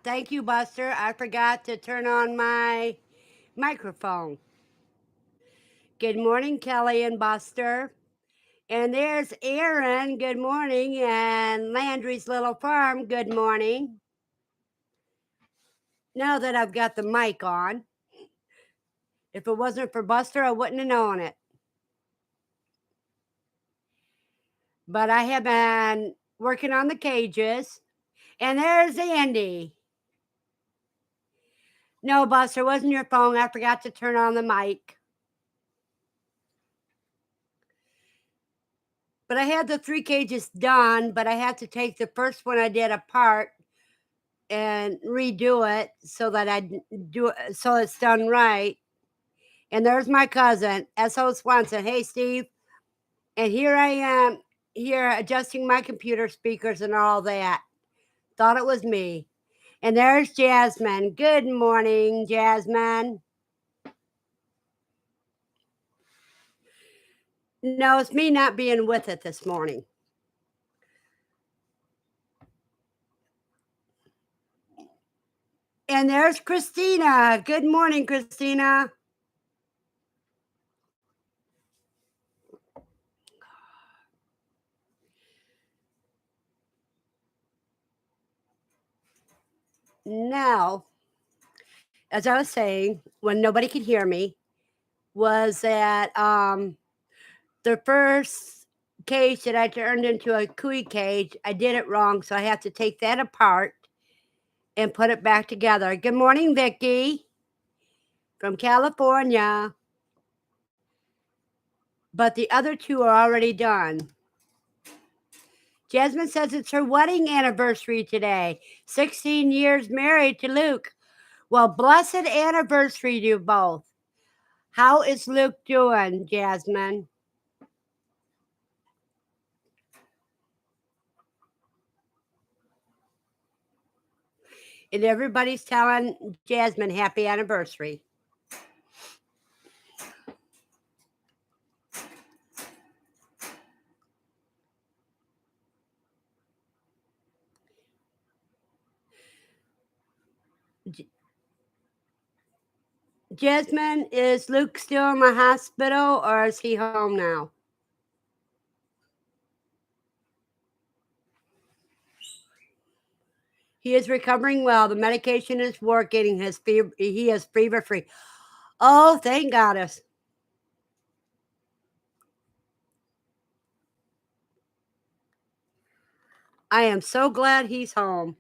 Thank you, Buster. I forgot to turn on my microphone. Good morning, Kelly and Buster. And there's Aaron. Good morning. And Landry's Little Farm. Good morning. Now that I've got the mic on, if it wasn't for Buster, I wouldn't have known it. But I have been working on the cages. And there's Andy. No, Buster, it wasn't your phone. I forgot to turn on the mic. But I had the 3 cages done, but I had to take the first one I did apart and redo it so that I do it so it's done right. And there's my cousin, S.O. Swanson. Hey, Steve. And here I am here adjusting my computer speakers and all that. Thought it was me. And there's Jasmine. Good morning, Jasmine. No, it's me not being with it this morning. And there's Christina. Good morning, Christina. Now, as I was saying, when nobody could hear me, was that the first cage that I turned into a cooey cage, I did it wrong, so I have to take that apart and put it back together. Good morning, Vicki from California. But the other 2 are already done. Jasmine says it's her wedding anniversary today. 16 years married to Luke. Well, blessed anniversary to you both. How is Luke doing, Jasmine? And everybody's telling Jasmine happy anniversary. Jasmine, is Luke still in the hospital or is he home now? He is recovering well. The medication is working. He is fever free. Oh, thank goddess. I am so glad he's home.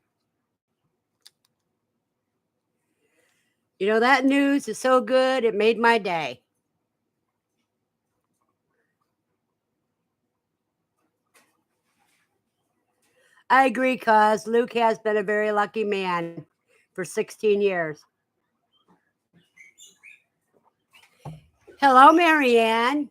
You know, that news is so good, it made my day. I agree, cuz Luke has been a very lucky man for 16 years. Hello, Marianne.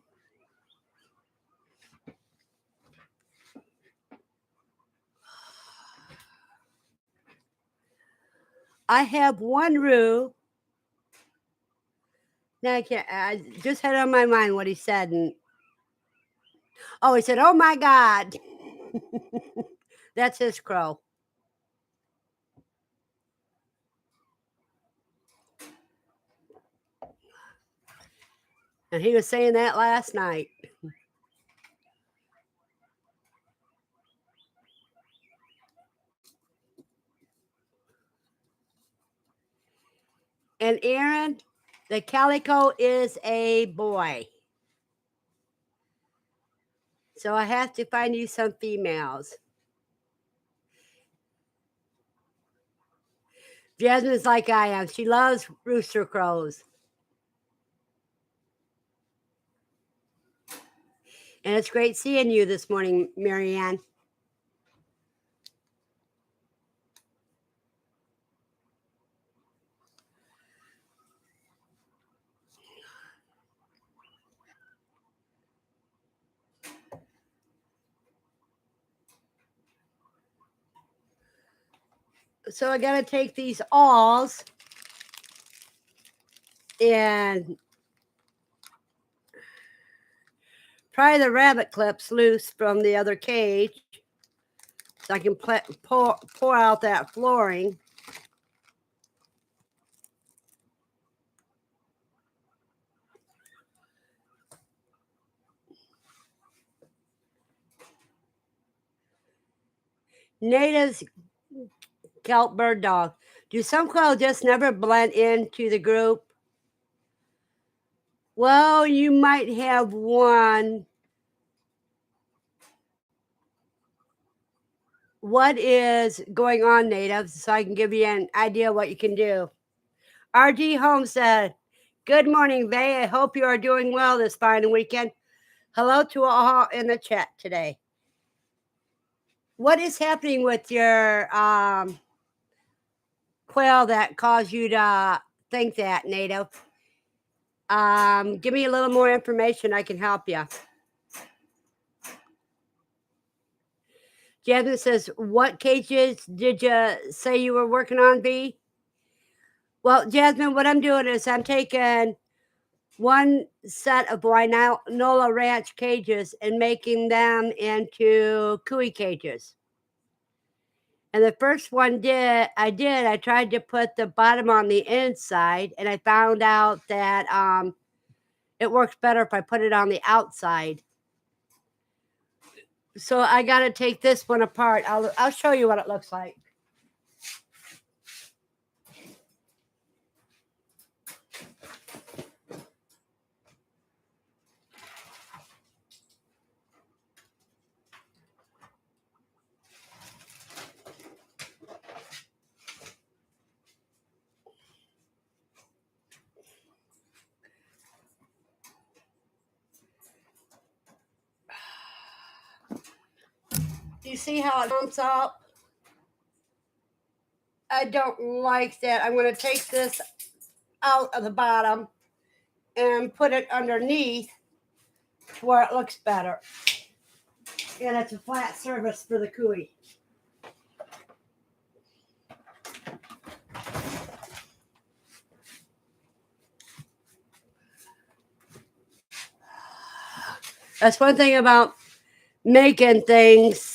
I have one rule. Now I can't. I just had on my mind what he said, and he said, "Oh my God." That's his crow. And he was saying that last night. And Aaron, the calico is a boy. So I have to find you some females. Jasmine's like I am. She loves rooster crows. And it's great seeing you this morning, Marianne. So I got to take these awls and pry the rabbit clips loose from the other cage so I can pour out that flooring. Natives kelp bird dog. Do some quail just never blend into the group? Well, you might have one. What is going on, natives, so I can give you an idea what you can do. RG Homestead. Good morning, Vay. I hope you are doing well this fine weekend. Hello to all in the chat today. What is happening with your quail that caused you to think that, native? Give me a little more information. I can help you. Jasmine says, what cages did you say you were working on, B? Well, Jasmine, what I'm doing is I'm taking one set of Wynola Ranch cages and making them into cooey cages. And the first one I tried to put the bottom on the inside, and I found out that it works better if I put it on the outside. So I got to take this one apart. I'll show you what it looks like. Do you see how it comes up? I don't like that. I'm going to take this out of the bottom and put it underneath to where it looks better. And it's a flat surface for the cooey. That's one thing about making things,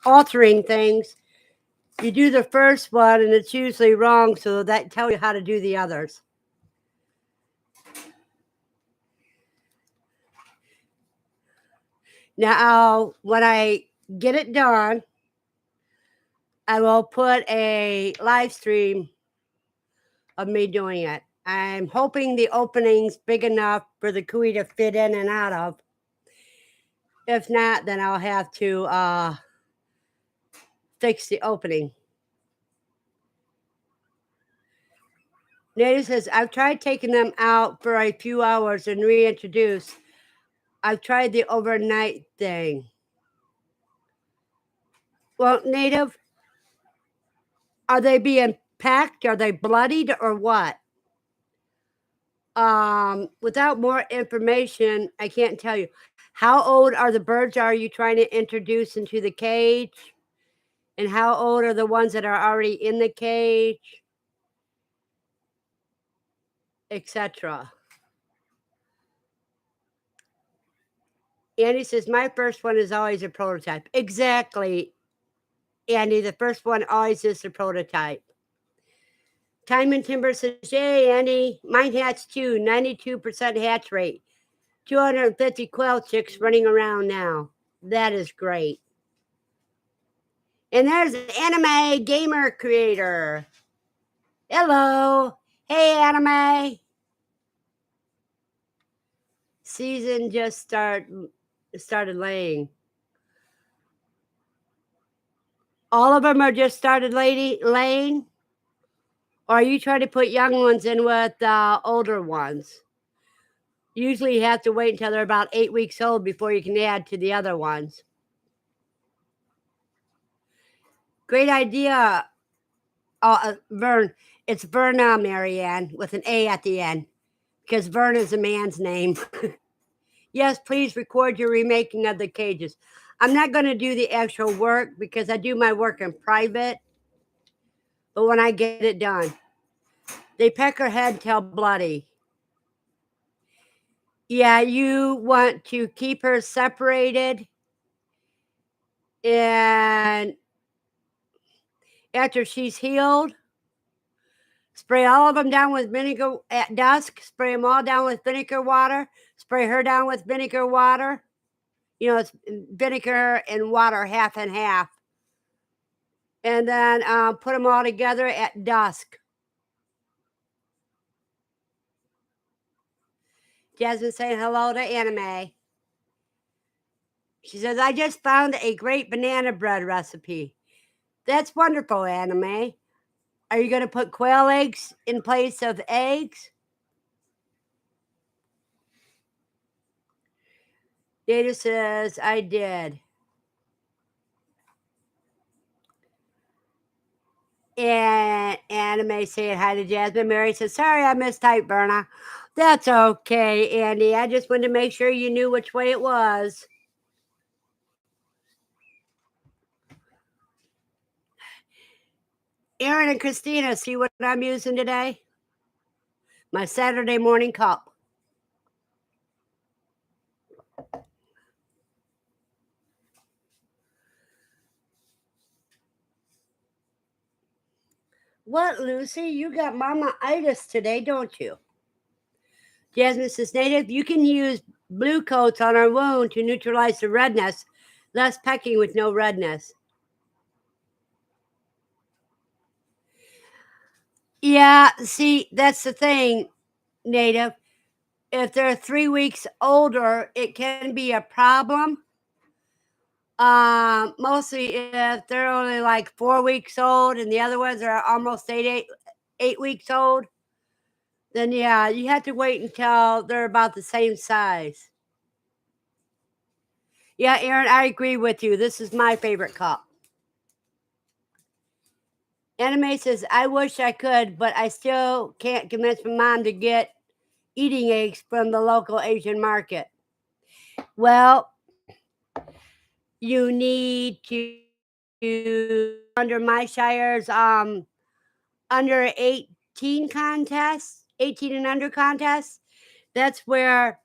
altering things. You do the first one and it's usually wrong, so that tells you how to do the others. Now, when I get it done, I will put a live stream of me doing it. I'm hoping the opening's big enough for the cooey to fit in and out of. If not, then I'll have to fix the opening. Native says, I've tried taking them out for a few hours and reintroduce. I've tried the overnight thing. Well, Native, are they being packed? Are they bloodied or what? Without more information, I can't tell you. How old are the birds are you trying to introduce into the cage? And how old are the ones that are already in the cage? Etc. Andy says, my first one is always a prototype. Exactly, Andy. The first one always is the prototype. Time and Timber says, yay, Andy. Mine hatched too, 92% hatch rate. 250 quail chicks running around now. That is great. And there's an anime gamer creator. Hello. Hey, anime. Season just started laying. All of them are just started laying? Or are you trying to put young ones in with older ones? Usually you have to wait until they're about 8 weeks old before you can add to the other ones. Great idea, Vern. It's Verna, Marianne, with an A at the end, because Vern is a man's name. Yes, please record your remaking of the cages. I'm not going to do the actual work because I do my work in private. But when I get it done, they peck her head till bloody. Yeah, you want to keep her separated. And after she's healed, spray all of them down with vinegar at dusk. Spray them all down with vinegar water. Spray her down with vinegar water. You know, it's vinegar and water half and half. and then put them all together at dusk. Jasmine saying hello to Anime. She says, I just found a great banana bread recipe. That's wonderful, Anime. Are you going to put quail eggs in place of eggs? Data says, I did. And Anime saying hi to Jasmine. Mary says, sorry I mistyped, Verna. That's okay, Andy. I just wanted to make sure you knew which way it was. Aaron and Christina, see what I'm using today? My Saturday morning cup. What, Lucy? You got mama-itis today, don't you? Jasmine says, Native, you can use blue coats on our wound to neutralize the redness, less pecking with no redness. Yeah, see, that's the thing, Native. If they're 3 weeks older, it can be a problem. Mostly if they're only like 4 weeks old and the other ones are almost 8 weeks old, then yeah, you have to wait until they're about the same size. Yeah, Aaron, I agree with you. This is my favorite cup. Anime says, I wish I could, but I still can't convince my mom to get eating eggs from the local Asian market. Well, you need to under my shire's under 18 contest, 18 and under contest. That's where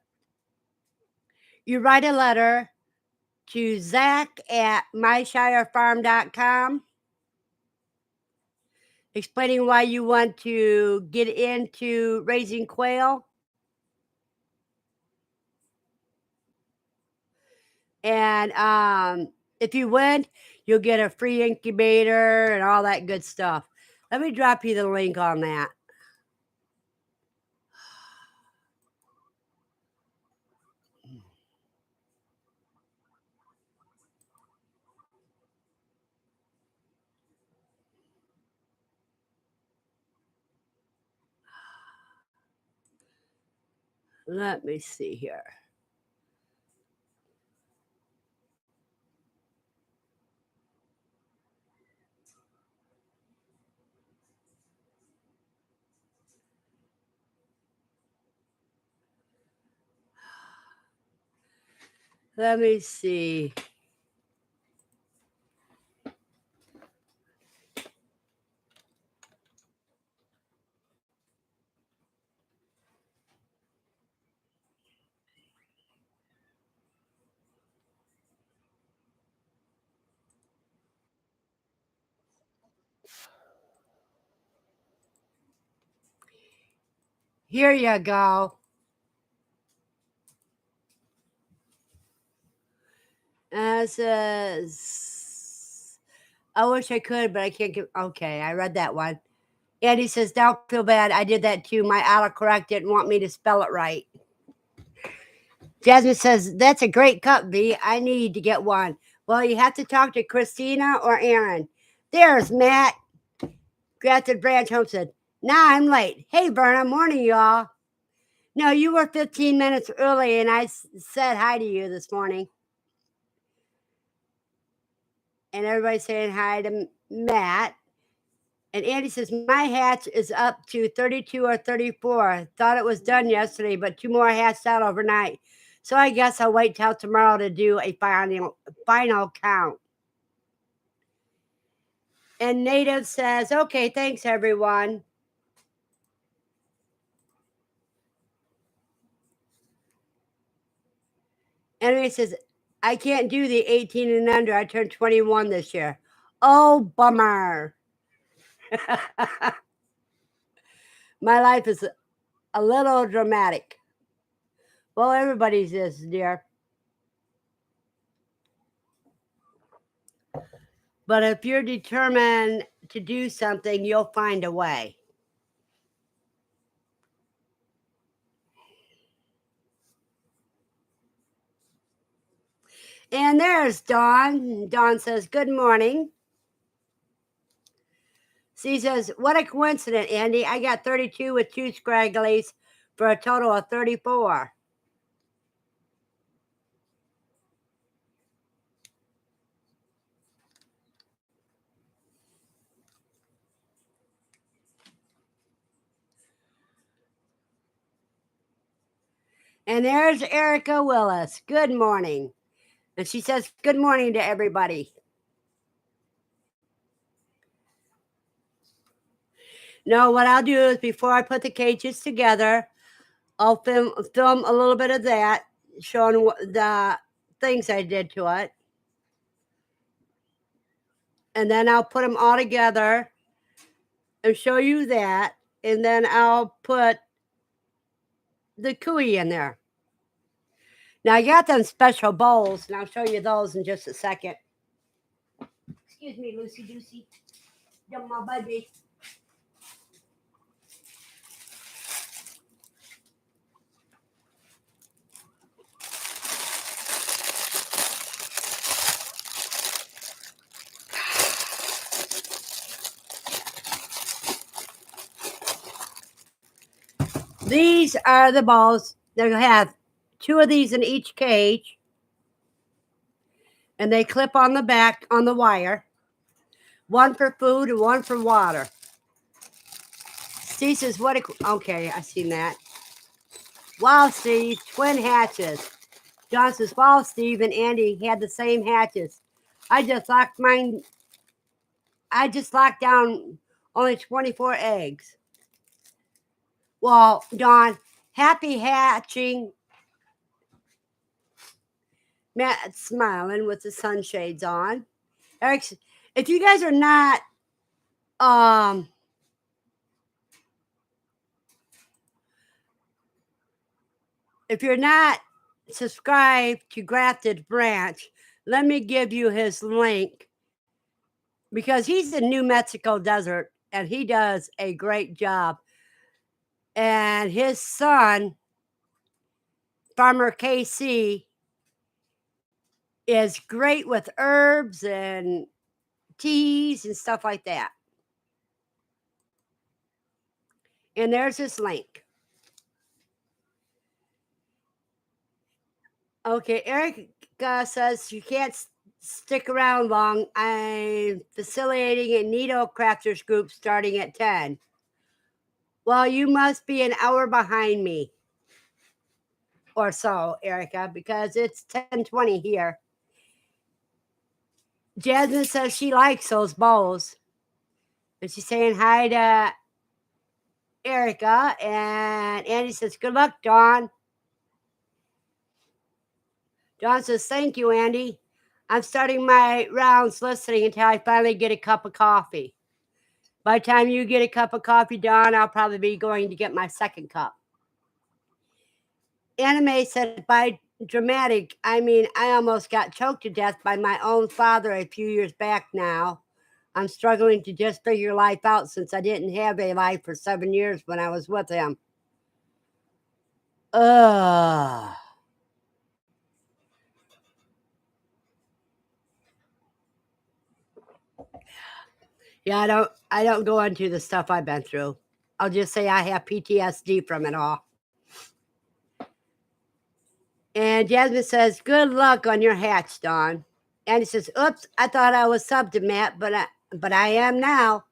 you write a letter to Zach at myshirefarm.com explaining why you want to get into raising quail. And if you win, you'll get a free incubator and all that good stuff. Let me drop you the link on that. Let me see here. Let me see. Here you go. Says, I wish I could, but I can't get. Okay, I read that one. Andy says, don't feel bad. I did that too. My autocorrect didn't want me to spell it right. Jasmine says, that's a great cup, V. I need to get one. Well, you have to talk to Christina or Aaron. There's Matt. Grafted Branch Homestead. Now I'm late. Hey, Verna. Morning, y'all. No, you were 15 minutes early, and I said hi to you this morning. And everybody's saying hi to Matt. And Andy says, my hatch is up to 32 or 34. Thought it was done yesterday, but 2 more hatched out overnight. So I guess I'll wait till tomorrow to do a final count. And Native says, okay, thanks, everyone. Anyway, says, I can't do the 18 and under. I turned 21 this year. Oh, bummer. My life is a little dramatic. Well, everybody's is, dear. But if you're determined to do something, you'll find a way. And there's Dawn. Dawn says, good morning. She says, what a coincidence, Andy. I got 32 with 2 scragglies for a total of 34. And there's Erica Willis. Good morning. And she says, good morning to everybody. No, what I'll do is before I put the cages together, I'll film a little bit of that, showing the things I did to it. And then I'll put them all together and show you that. And then I'll put the cooey in there. Now I got them special bowls, and I'll show you those in just a second. Excuse me, Lucy Doocy. My baby. These are the balls. They'll have 2 of these in each cage. And they clip on the back on the wire. 1 for food and 1 for water. Steve says, what a... Okay, I seen that. Wow, Steve, twin hatches. John says, wow, Steve and Andy had the same hatches. I just locked down only 24 eggs. Well, Dawn, happy hatching. Matt's smiling with the sunshades on. Eric, if you guys are not if you're not subscribed to Grafted Branch, let me give you his link, because he's in New Mexico desert and he does a great job. And his son, Farmer KC, is great with herbs and teas and stuff like that. And there's his link. Okay, Erica says you can't stick around long. I'm facilitating a needle crafters group starting at 10. Well, you must be an hour behind me or so, Erica, because it's 10:20 here. Jasmine says she likes those bowls. And she's saying hi to Erica. And Andy says, good luck, Dawn. Dawn says, thank you, Andy. I'm starting my rounds listening until I finally get a cup of coffee. By the time you get a cup of coffee, Dawn, I'll probably be going to get my second cup. Anime said, by dramatic, I mean, I almost got choked to death by my own father a few years back now. I'm struggling to just figure life out since I didn't have a life for 7 years when I was with him. Ugh. Yeah, I don't go into the stuff I've been through. I'll just say I have PTSD from it all. And Jasmine says, good luck on your hatch, Dawn. And he says, oops, I thought I was subbed to Matt, but I am now.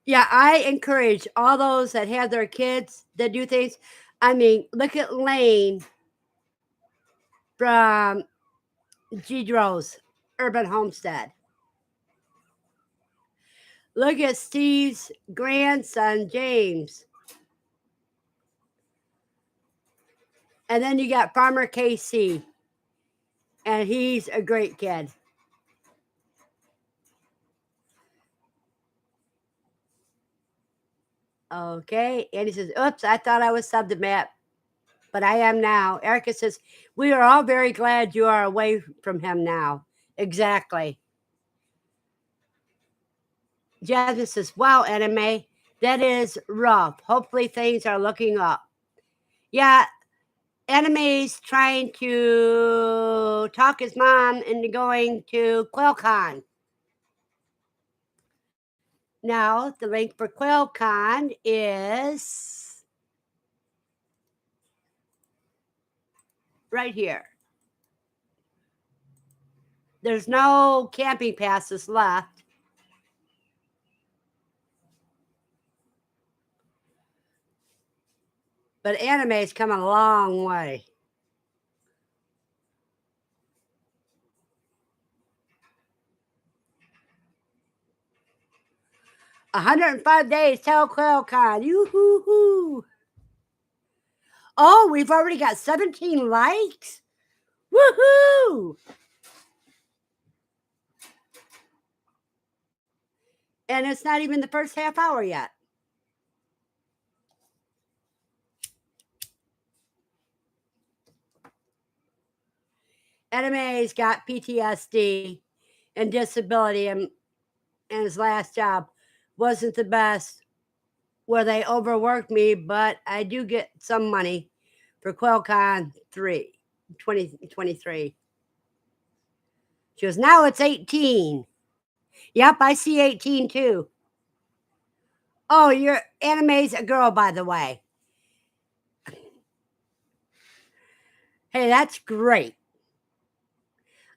Yeah, I encourage all those that have their kids that do things. I mean, look at Lane from Gedro's Urban Homestead. Look at Steve's grandson, James. And then you got Farmer KC. And he's a great kid. Okay. And he says, oops, I thought I was subbed to Matt, but I am now. Erica says, we are all very glad you are away from him now. Exactly. Jasmine says, wow, anime, that is rough. Hopefully things are looking up. Yeah, anime's trying to talk his mom into going to QuailCon. Now, the link for QuailCon is right here. There's no camping passes left. But anime's come a long way. $105 till QuailCon. Yoo-hoo-hoo. Oh, we've already got 17 likes. Woohoo! And it's not even the first half hour yet. Anime's got PTSD and disability, and his last job wasn't the best, where they overworked me, but I do get some money for QuailCon 2023. She goes, now it's 18. Yep, I see 18 too. Oh, your anime's a girl, by the way. Hey, that's great.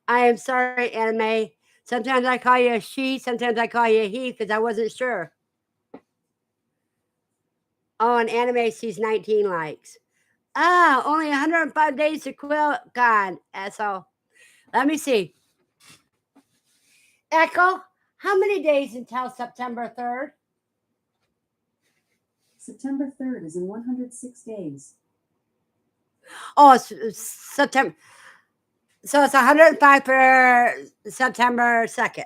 I am sorry, anime. Sometimes I call you a she, sometimes I call you a he because I wasn't sure. Oh, and anime sees 19 likes. Ah, only 105 days to QuailCon, asshole. Let me see. Echo, how many days until September 3rd? September 3rd is in 106 days. Oh, it's September. So it's 105 for September 2nd.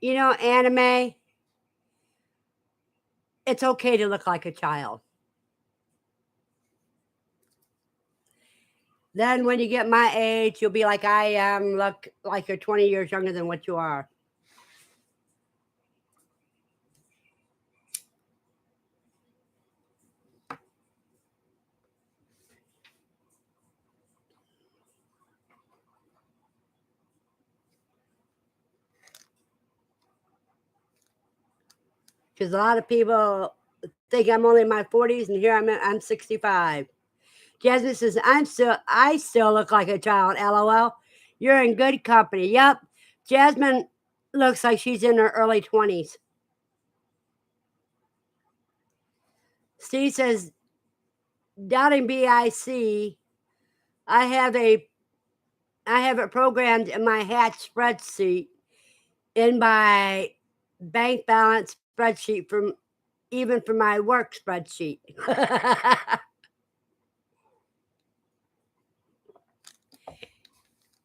You know, anime, it's okay to look like a child. Then when you get my age, you'll be like I am, look like you're 20 years younger than what you are. Because a lot of people think I'm only in my 40s, and here I'm 65. Jasmine says, I still look like a child, LOL. You're in good company. Yep. Jasmine looks like she's in her early 20s. Steve says, doubting BIC, I have it programmed in my hatch spreadsheet, in my bank balance spreadsheet, from even for my work spreadsheet.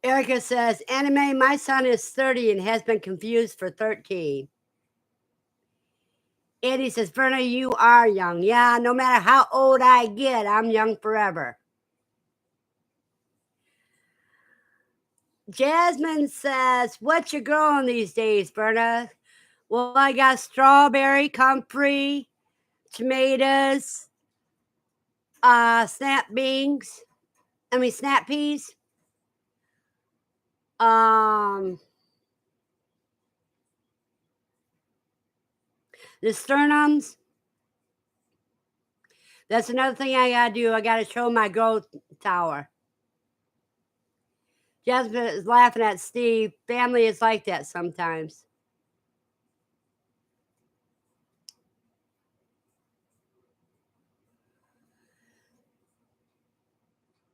Erica says, anime, my son is 30 and has been confused for 13. Andy says, Verna, you are young. Yeah, no matter how old I get, I'm young forever. Jasmine says, what you growing these days, Verna? Well, I got strawberry, comfrey, tomatoes, snap peas. The sternums. That's another thing I gotta do. I gotta show my growth tower. Jasmine is laughing at Steve. Family is like that sometimes.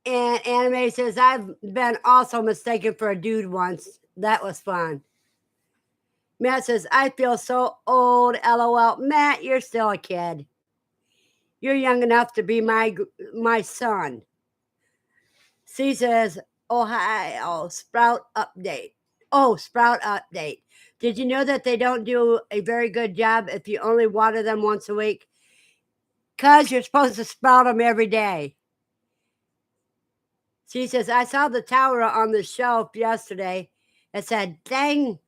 And Anime says, I've been also mistaken for a dude once. That was fun. Matt says, I feel so old, LOL. Matt, you're still a kid. You're young enough to be my son. C says, Ohio Sprout update. Oh, Sprout update. Did you know that they don't do a very good job if you only water them once a week? Because you're supposed to sprout them every day. She says, I saw the tower on the shelf yesterday and said, dang,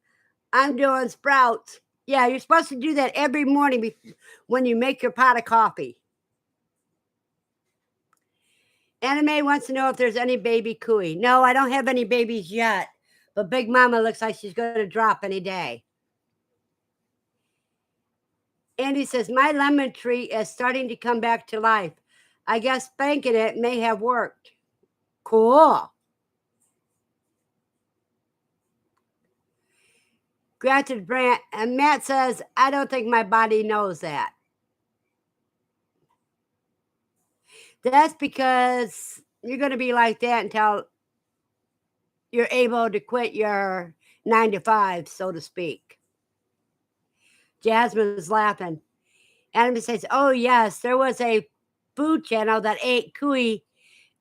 I'm doing sprouts. Yeah, you're supposed to do that every morning when you make your pot of coffee. Anime wants to know if there's any baby cooey. No, I don't have any babies yet, but Big Mama looks like she's going to drop any day. Andy says, my lemon tree is starting to come back to life. I guess spanking it may have worked. Cool. Granted, Brant, and Matt says, I don't think my body knows that. That's because you're going to be like that until you're able to quit your 9 to 5, so to speak. Jasmine's laughing. Adam says, oh, yes, there was a food channel that ate cooey,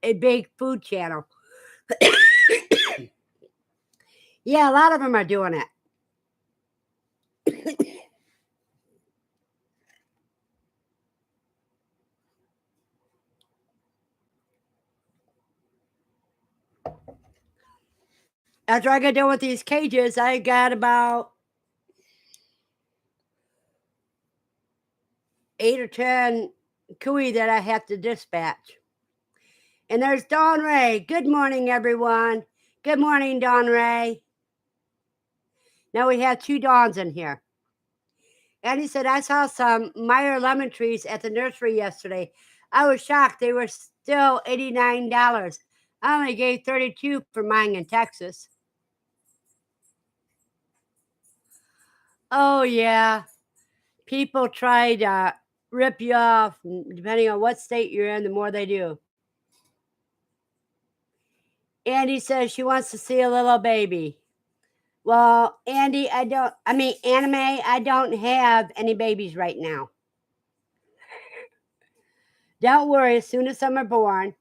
a big food channel. Yeah, a lot of them are doing it. After I get done with these cages, I got about 8 or 10 cooey that I have to dispatch. And there's Dawn Ray. Good morning, everyone. Good morning, Dawn Ray. Now we have 2 Dawns in here. And he said, I saw some Meyer lemon trees at the nursery yesterday. I was shocked. They were still $89. I only gave $32 for mine in Texas. Oh, yeah. People try to rip you off, depending on what state you're in, the more they do. Andy says she wants to see a little baby. Well, Anime, I don't have any babies right now. Don't worry, as soon as some are born.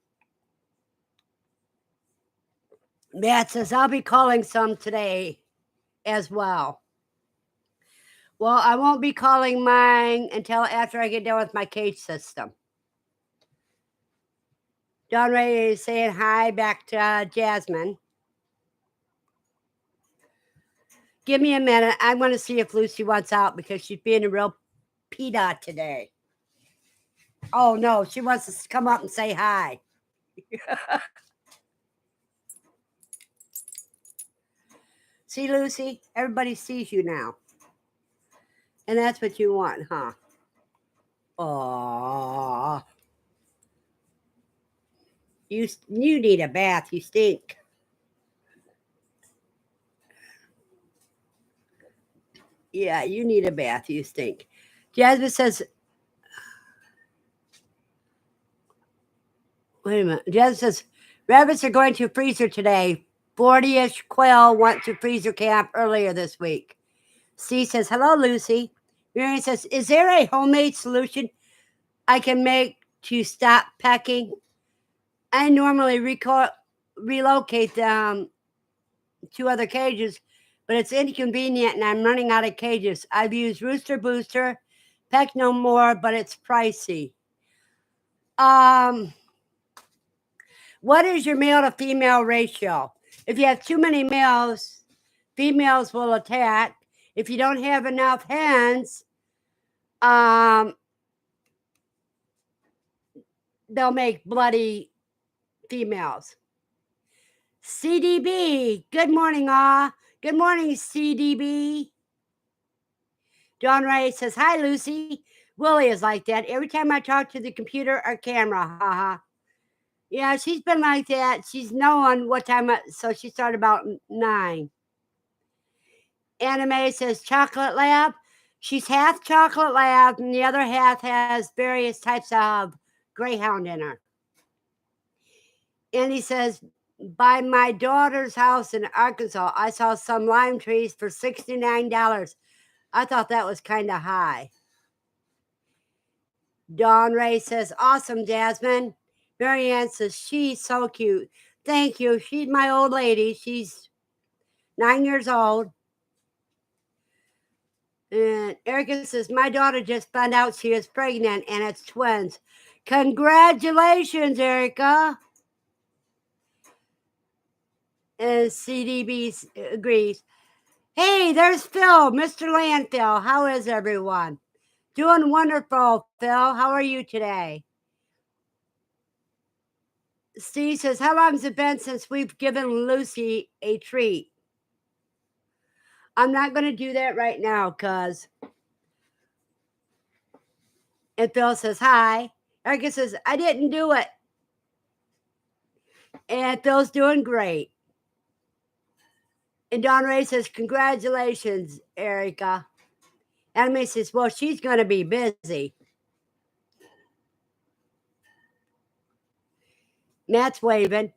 Matt says, I'll be calling some today as well. Well, I won't be calling mine until after I get done with my cage system. Don Ray is saying hi back to Jasmine. Give me a minute. I want to see if Lucy wants out because she's being a real PETA today. Oh, no, she wants to come up and say hi. See, Lucy, everybody sees you now. And that's what you want, huh? Aww. You need a bath. You stink. Yeah, you need a bath. You stink. Jasmine says, wait a minute. Jasmine says, rabbits are going to freezer today. 40-ish quail went to freezer camp earlier this week. C says, hello, Lucy. Miriam says, is there a homemade solution I can make to stop pecking? I normally relocate them to other cages, but it's inconvenient and I'm running out of cages. I've used Rooster Booster, Peck No More, but it's pricey. What is your male to female ratio? If you have too many males, females will attack. If you don't have enough hens, they'll make bloody females. CDB, good morning, Good morning, CDB. John Ray says, hi, Lucy. Willie is like that. Every time I talk to the computer or camera, haha. Yeah, she's been like that. She's knowing what time, so she started about 9. Anime says, chocolate lab. She's half chocolate lab, and the other half has various types of greyhound in her. And he says, by my daughter's house in Arkansas, I saw some lime trees for $69. I thought that was kind of high. Dawn Ray says, awesome, Jasmine. Marianne says, she's so cute. Thank you. She's my old lady. She's 9 years old. And Erica says, my daughter just found out she is pregnant and it's twins. Congratulations, Erica. And CDB agrees. Hey, there's Phil, Mr. Landfill. How is everyone? Doing wonderful, Phil. How are you today? Steve says, how long has it been since we've given Lucy a treat? I'm not going to do that right now because. And Phil says, hi. Erica says, I didn't do it. And Phil's doing great. And Don Ray says, congratulations, Erica. Anime says, well, she's going to be busy. Matt's waving.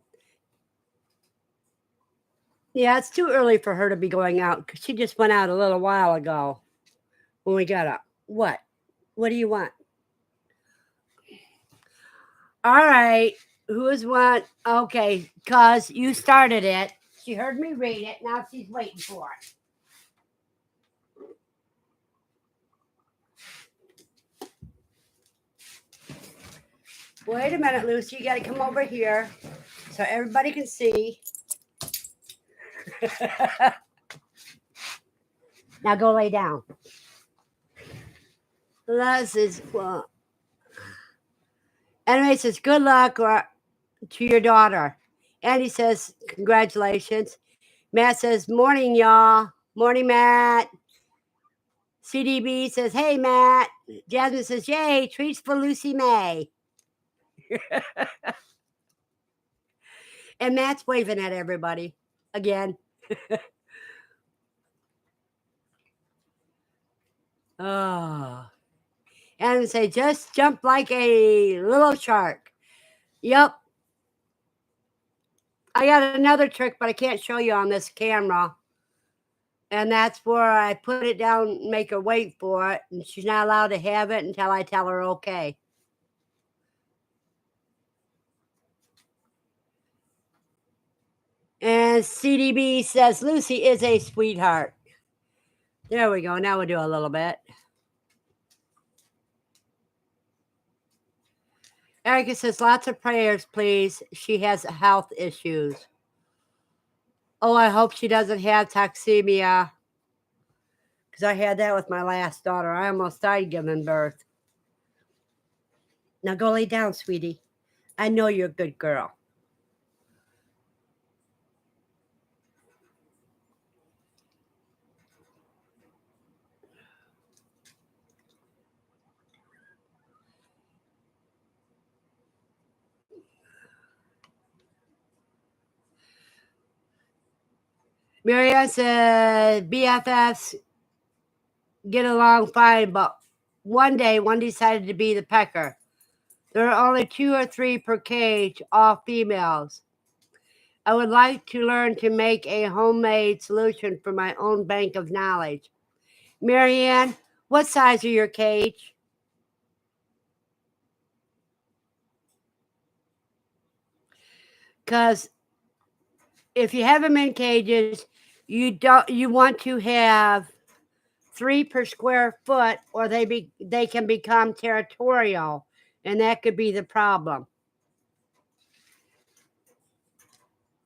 Yeah, it's too early for her to be going out because she just went out a little while ago when we got up. What? What do you want? All right. Who is what? Okay, because you started it. She heard me read it. Now she's waiting for it. Wait a minute, Lucy. You got to come over here so everybody can see. Now go lay down. Les is, well. Anyway, says, good luck to your daughter. Andy says, congratulations. Matt says, morning, y'all. Morning, Matt. CDB says, hey, Matt. Jasmine says, yay, treats for Lucy May. And Matt's waving at everybody again. Oh. And say, just jump like a little shark. Yep. I got another trick, but I can't show you on this camera. And that's where I put it down, make her wait for it. And she's not allowed to have it until I tell her okay. And CDB says, Lucy is a sweetheart. There we go. Now we'll do a little bit. Erica says, lots of prayers, please. She has health issues. Oh, I hope she doesn't have toxemia. Because I had that with my last daughter. I almost died giving birth. Now go lay down, sweetie. I know you're a good girl. Marianne said BFFs get along fine, but one day one decided to be the pecker. There are only 2 or 3 per cage, all females. I would like to learn to make a homemade solution for my own bank of knowledge. Marianne, what size are your cage? Because if you have them in cages, you want to have 3 per square foot, or they can become territorial, and that could be the problem.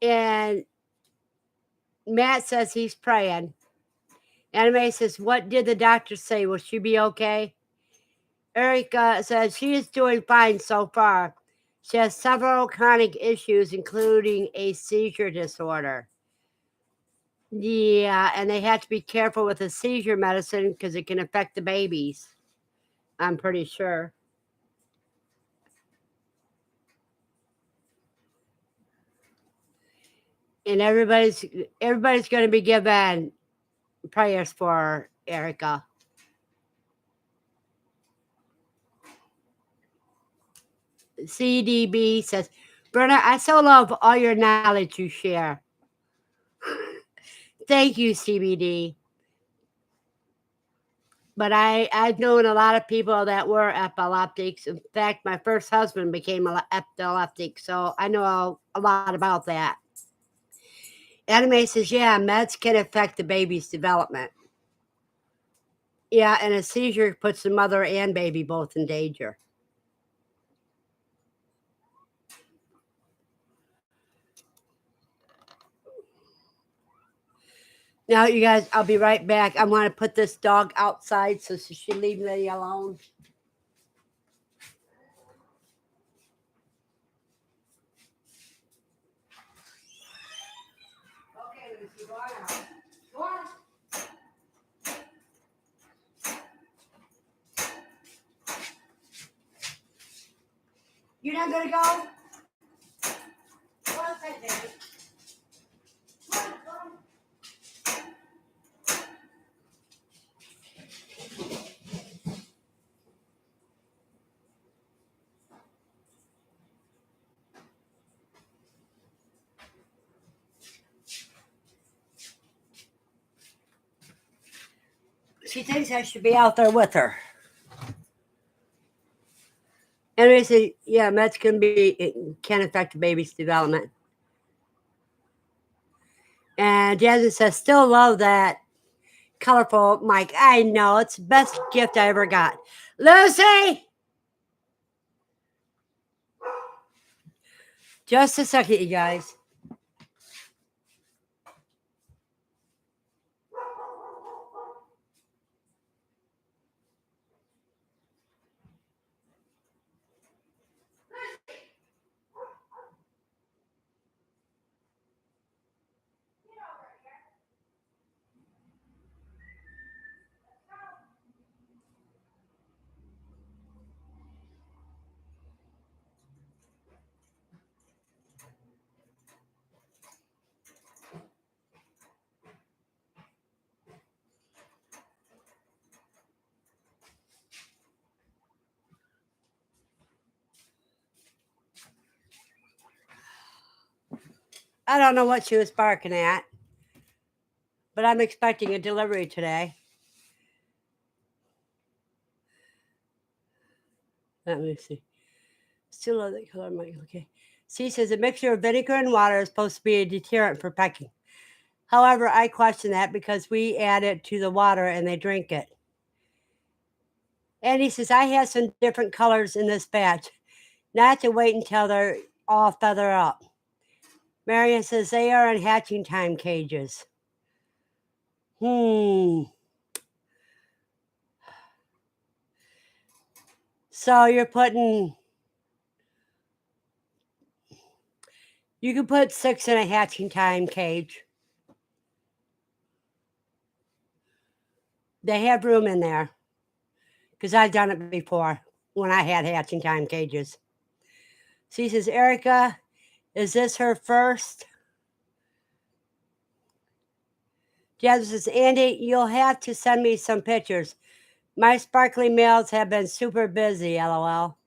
And Matt says he's praying. Anime says, what did the doctor say? Will she be okay? Erica says she is doing fine so far. She has several chronic issues, including a seizure disorder. Yeah, and they have to be careful with the seizure medicine because it can affect the babies. I'm pretty sure. And everybody's going to be given prayers for Erica. CDB says, Verna, I so love all your knowledge you share. Thank you, CBD. But I've known a lot of people that were epileptics. In fact, my first husband became epileptic, so I know a lot about that. Anime says, yeah, meds can affect the baby's development. Yeah, and a seizure puts the mother and baby both in danger. Now, you guys, I'll be right back. I want to put this dog outside so she leave me alone. Okay, Lucy, go on out. Go on. You're not gonna go? Go outside, baby. Go on, go on. She thinks I should be out there with her. And I say, yeah, meds can affect the baby's development. And Jasmine says, still love that colorful mic. I know, it's the best gift I ever got. Lucy! Just a second, you guys. I don't know what she was barking at, but I'm expecting a delivery today. Let me see. Still love that color, Mike. Okay. She says a mixture of vinegar and water is supposed to be a deterrent for pecking. However, I question that because we add it to the water and they drink it. And he says, I have some different colors in this batch, not to wait until they're all feather up. Marion says they are in hatching time cages. So you're putting, you can put 6 in a hatching time cage. They have room in there because I've done it before when I had hatching time cages. She says, Erica, is this her first? Jasmine says, Andy, you'll have to send me some pictures. My sparkly males have been super busy, lol.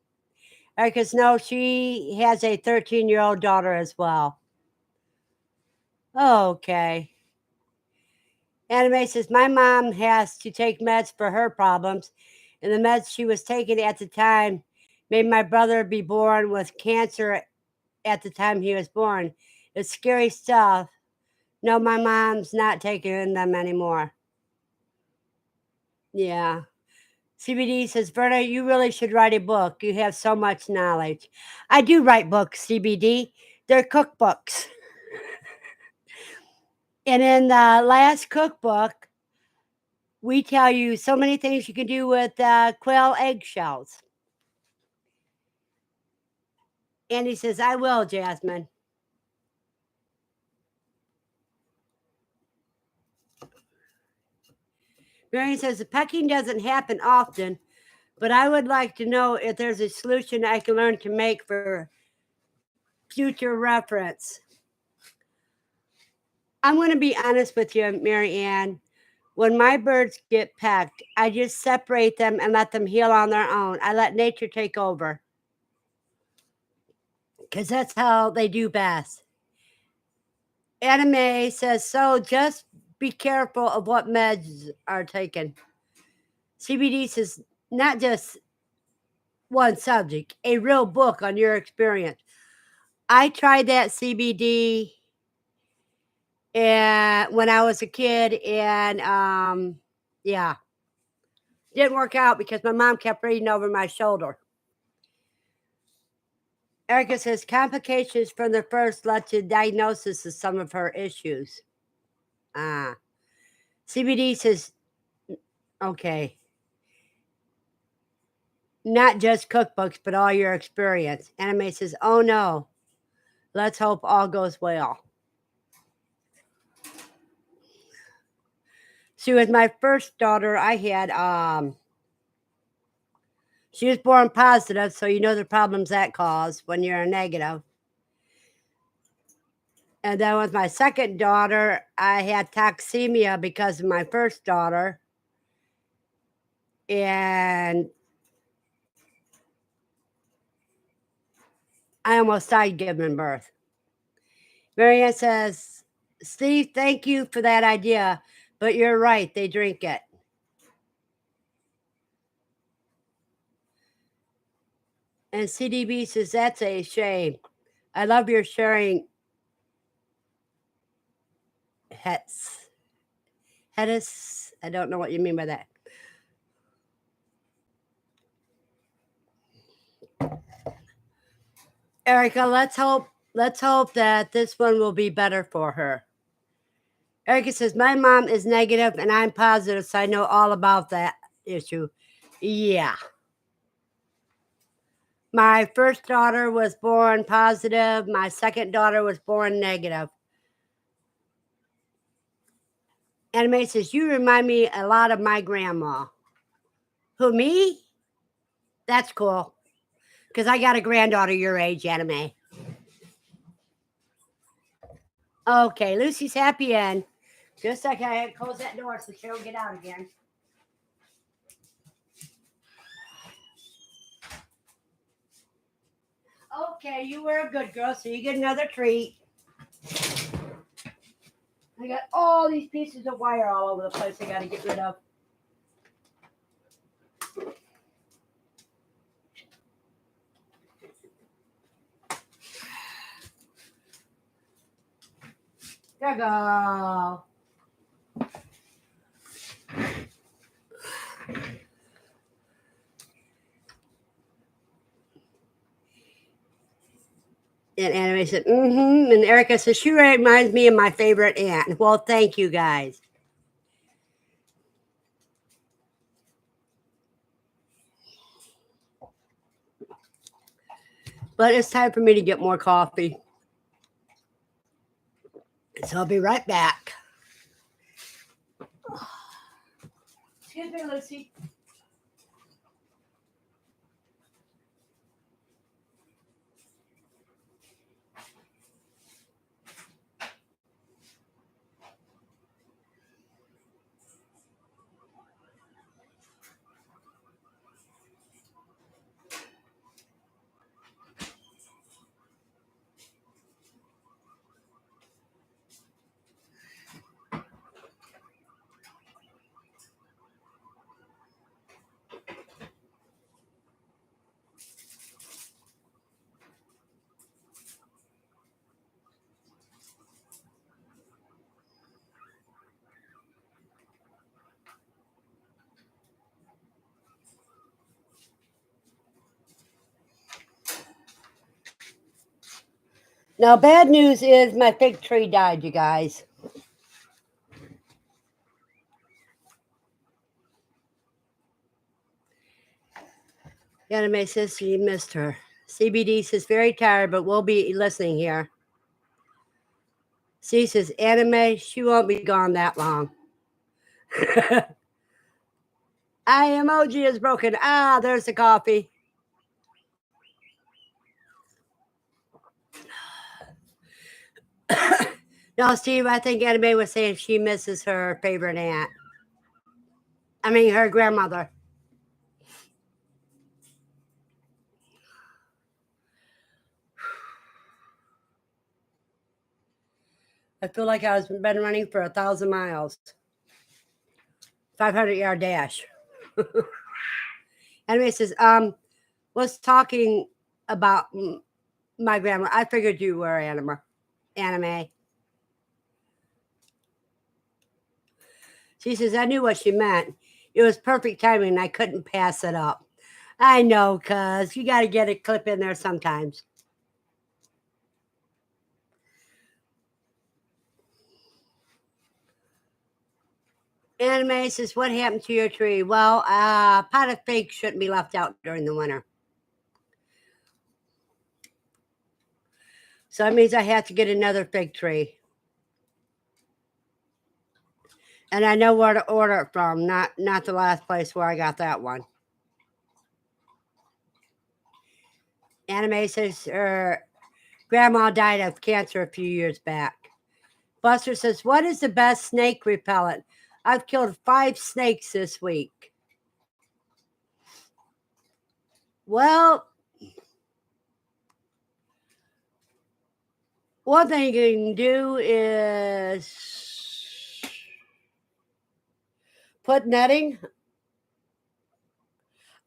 Erica's no, she has a 13-year-old daughter as well. Okay. Anime says, my mom has to take meds for her problems, and the meds she was taking at the time made my brother be born with cancer at the time he was born. It's scary stuff. No, my mom's not taking them anymore. Yeah. CBD says, Verna, you really should write a book. You have so much knowledge. I do write books, CBD. They're cookbooks. And in the last cookbook, we tell you so many things you can do with quail eggshells. And he says, I will, Jasmine. Marion says, the pecking doesn't happen often, but I would like to know if there's a solution I can learn to make for future reference. I'm going to be honest with you, Mary Ann. When my birds get pecked, I just separate them and let them heal on their own. I let nature take over because that's how they do best. Anime says, so just be careful of what meds are taken. CBD says, not just one subject, a real book on your experience. I tried that CBD and when I was a kid, and yeah, Didn't work out because my mom kept reading over my shoulder. Erica says complications from the first led to diagnosis of some of her issues. CBD says, okay, not just cookbooks, but all your experience. Anime says, oh no, let's hope all goes well. She was my first daughter. I had, she was born positive, so you know the problems that cause when you're a negative. And then with my second daughter, I had toxemia because of my first daughter. And I almost died giving birth. Marianne says, Steve, thank you for that idea, but you're right, they drink it. And CDB says, that's a shame. I love your sharing. Hetis. I don't know what you mean by that. Erica, let's hope that this one will be better for her. Erica says, my mom is negative and I'm positive, so I know all about that issue. Yeah. My first daughter was born positive. My second daughter was born negative. Anime says, you remind me a lot of my grandma. Who, me? That's cool. Because I got a granddaughter your age, Anime. Okay, Lucy's happy end. Just a second, I had to close that door so she don't get out again. Okay, you were a good girl, so you get another treat. I got all these pieces of wire all over the place I got to get rid of. There you go. And Anime said, mm-hmm. And Erica says, she reminds me of my favorite aunt. Well, thank you guys. But it's time for me to get more coffee. So I'll be right back. Excuse me, Lucy. Now, bad news is my fig tree died, you guys. Anime says she missed her. CBD says very tired, but we'll be listening here. C says, Anime, she won't be gone that long. I emoji is broken. Ah, there's the coffee. No, Steve, I think Anime was saying she misses her favorite aunt. I mean, her grandmother. I feel like I've been running for 1,000 miles. 500-yard dash. Anyway, says, was talking about my grandma. I figured you were anime. She says, I knew what she meant. It was perfect timing. I couldn't pass it up. I know, cuz you got to get a clip in there sometimes. Anime says, what happened to your tree? Well, a pot of figs shouldn't be left out during the winter. So that means I have to get another fig tree. And I know where to order it from, not the last place where I got that one. Anime says grandma died of cancer a few years back. Buster says, what is the best snake repellent? I've killed 5 snakes this week. Well, one thing you can do is put netting.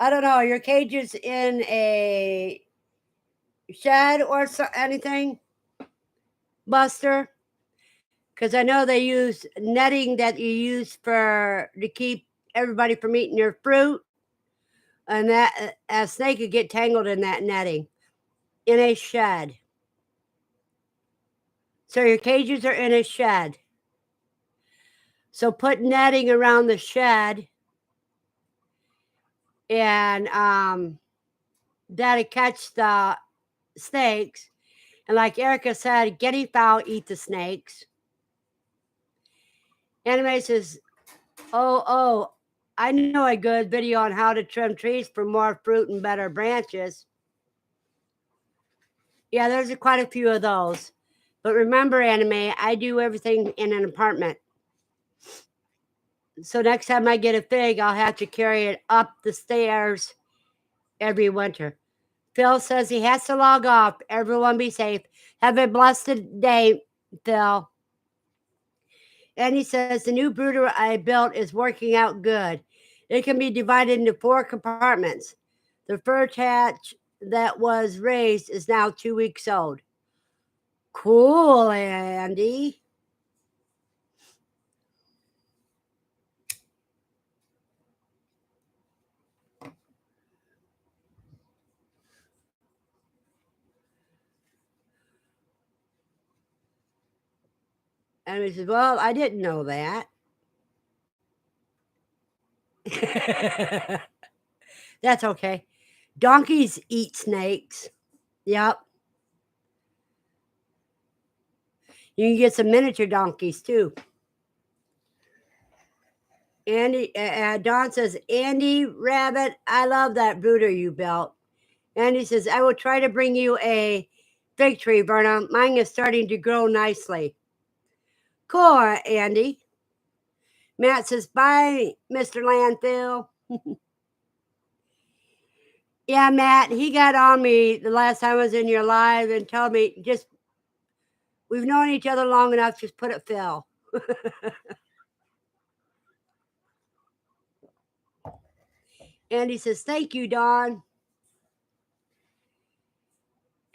I don't know, your cage is in a shed or anything, Buster? Because I know they use netting that you use to keep everybody from eating your fruit, and that a snake could get tangled in that netting in a shed. So your cages are in a shed. So put netting around the shed, and that'll catch the snakes. And like Erica said, guinea fowl eat the snakes. Anime says, oh, I know a good video on how to trim trees for more fruit and better branches. Yeah, there's quite a few of those. But remember, Anime, I do everything in an apartment. So next time I get a fig, I'll have to carry it up the stairs every winter. Phil says he has to log off. Everyone be safe. Have a blessed day, Phil. And he says the new brooder I built is working out good. It can be divided into 4 compartments. The fur hatch that was raised is now 2 weeks old. Cool, Andy. And he says, well, I didn't know that. That's okay. Donkeys eat snakes. Yep. You can get some miniature donkeys too. Andy, Don says, Andy Rabbit, I love that brooder you built. Andy says, I will try to bring you a fig tree, Verna. Mine is starting to grow nicely. Cool, Andy. Matt says, bye, Mr. Landfill. Yeah, Matt, he got on me the last time I was in your live and told me, just, we've known each other long enough, just put it Phil. Andy says, thank you, Don.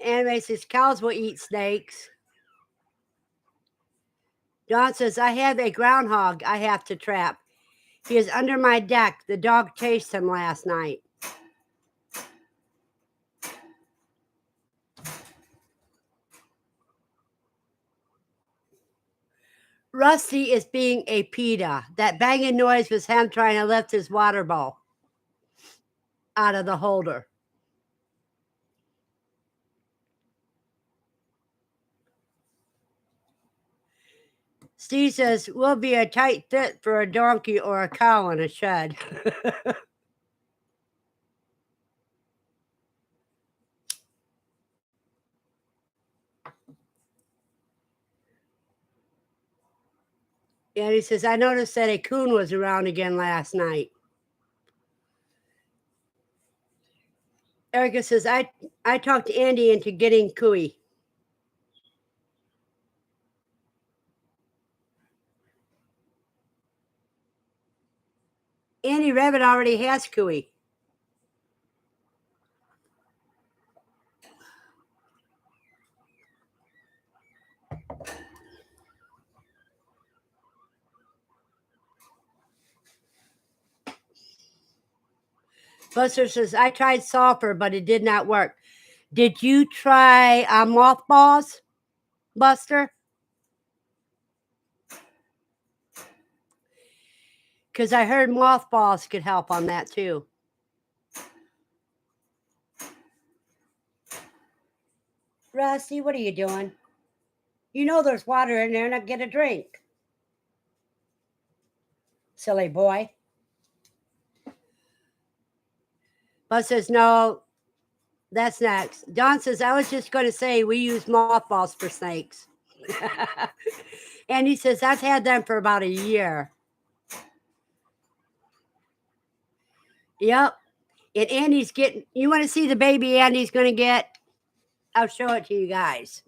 Anime says, cows will eat snakes. Don says, I have a groundhog I have to trap. He is under my deck. The dog chased him last night. Rusty is being a PETA. That banging noise was him trying to lift his water bowl out of the holder. Steve says, we'll be a tight fit for a donkey or a cow in a shed. And he says, I noticed that a coon was around again last night. Erica says, I talked Andy into getting cooey. Andy Rabbit already has cooey. Buster says, I tried sulfur, but it did not work. Did you try mothballs, Buster? Because I heard mothballs could help on that too. Rusty, what are you doing? You know there's water in there, and get a drink. Silly boy. Buzz says, no, that's next. Don says, I was just going to say we use mothballs for snakes. And he says, I've had them for about a year. Yep. And Andy's getting, you want to see the baby Andy's going to get? I'll show it to you guys.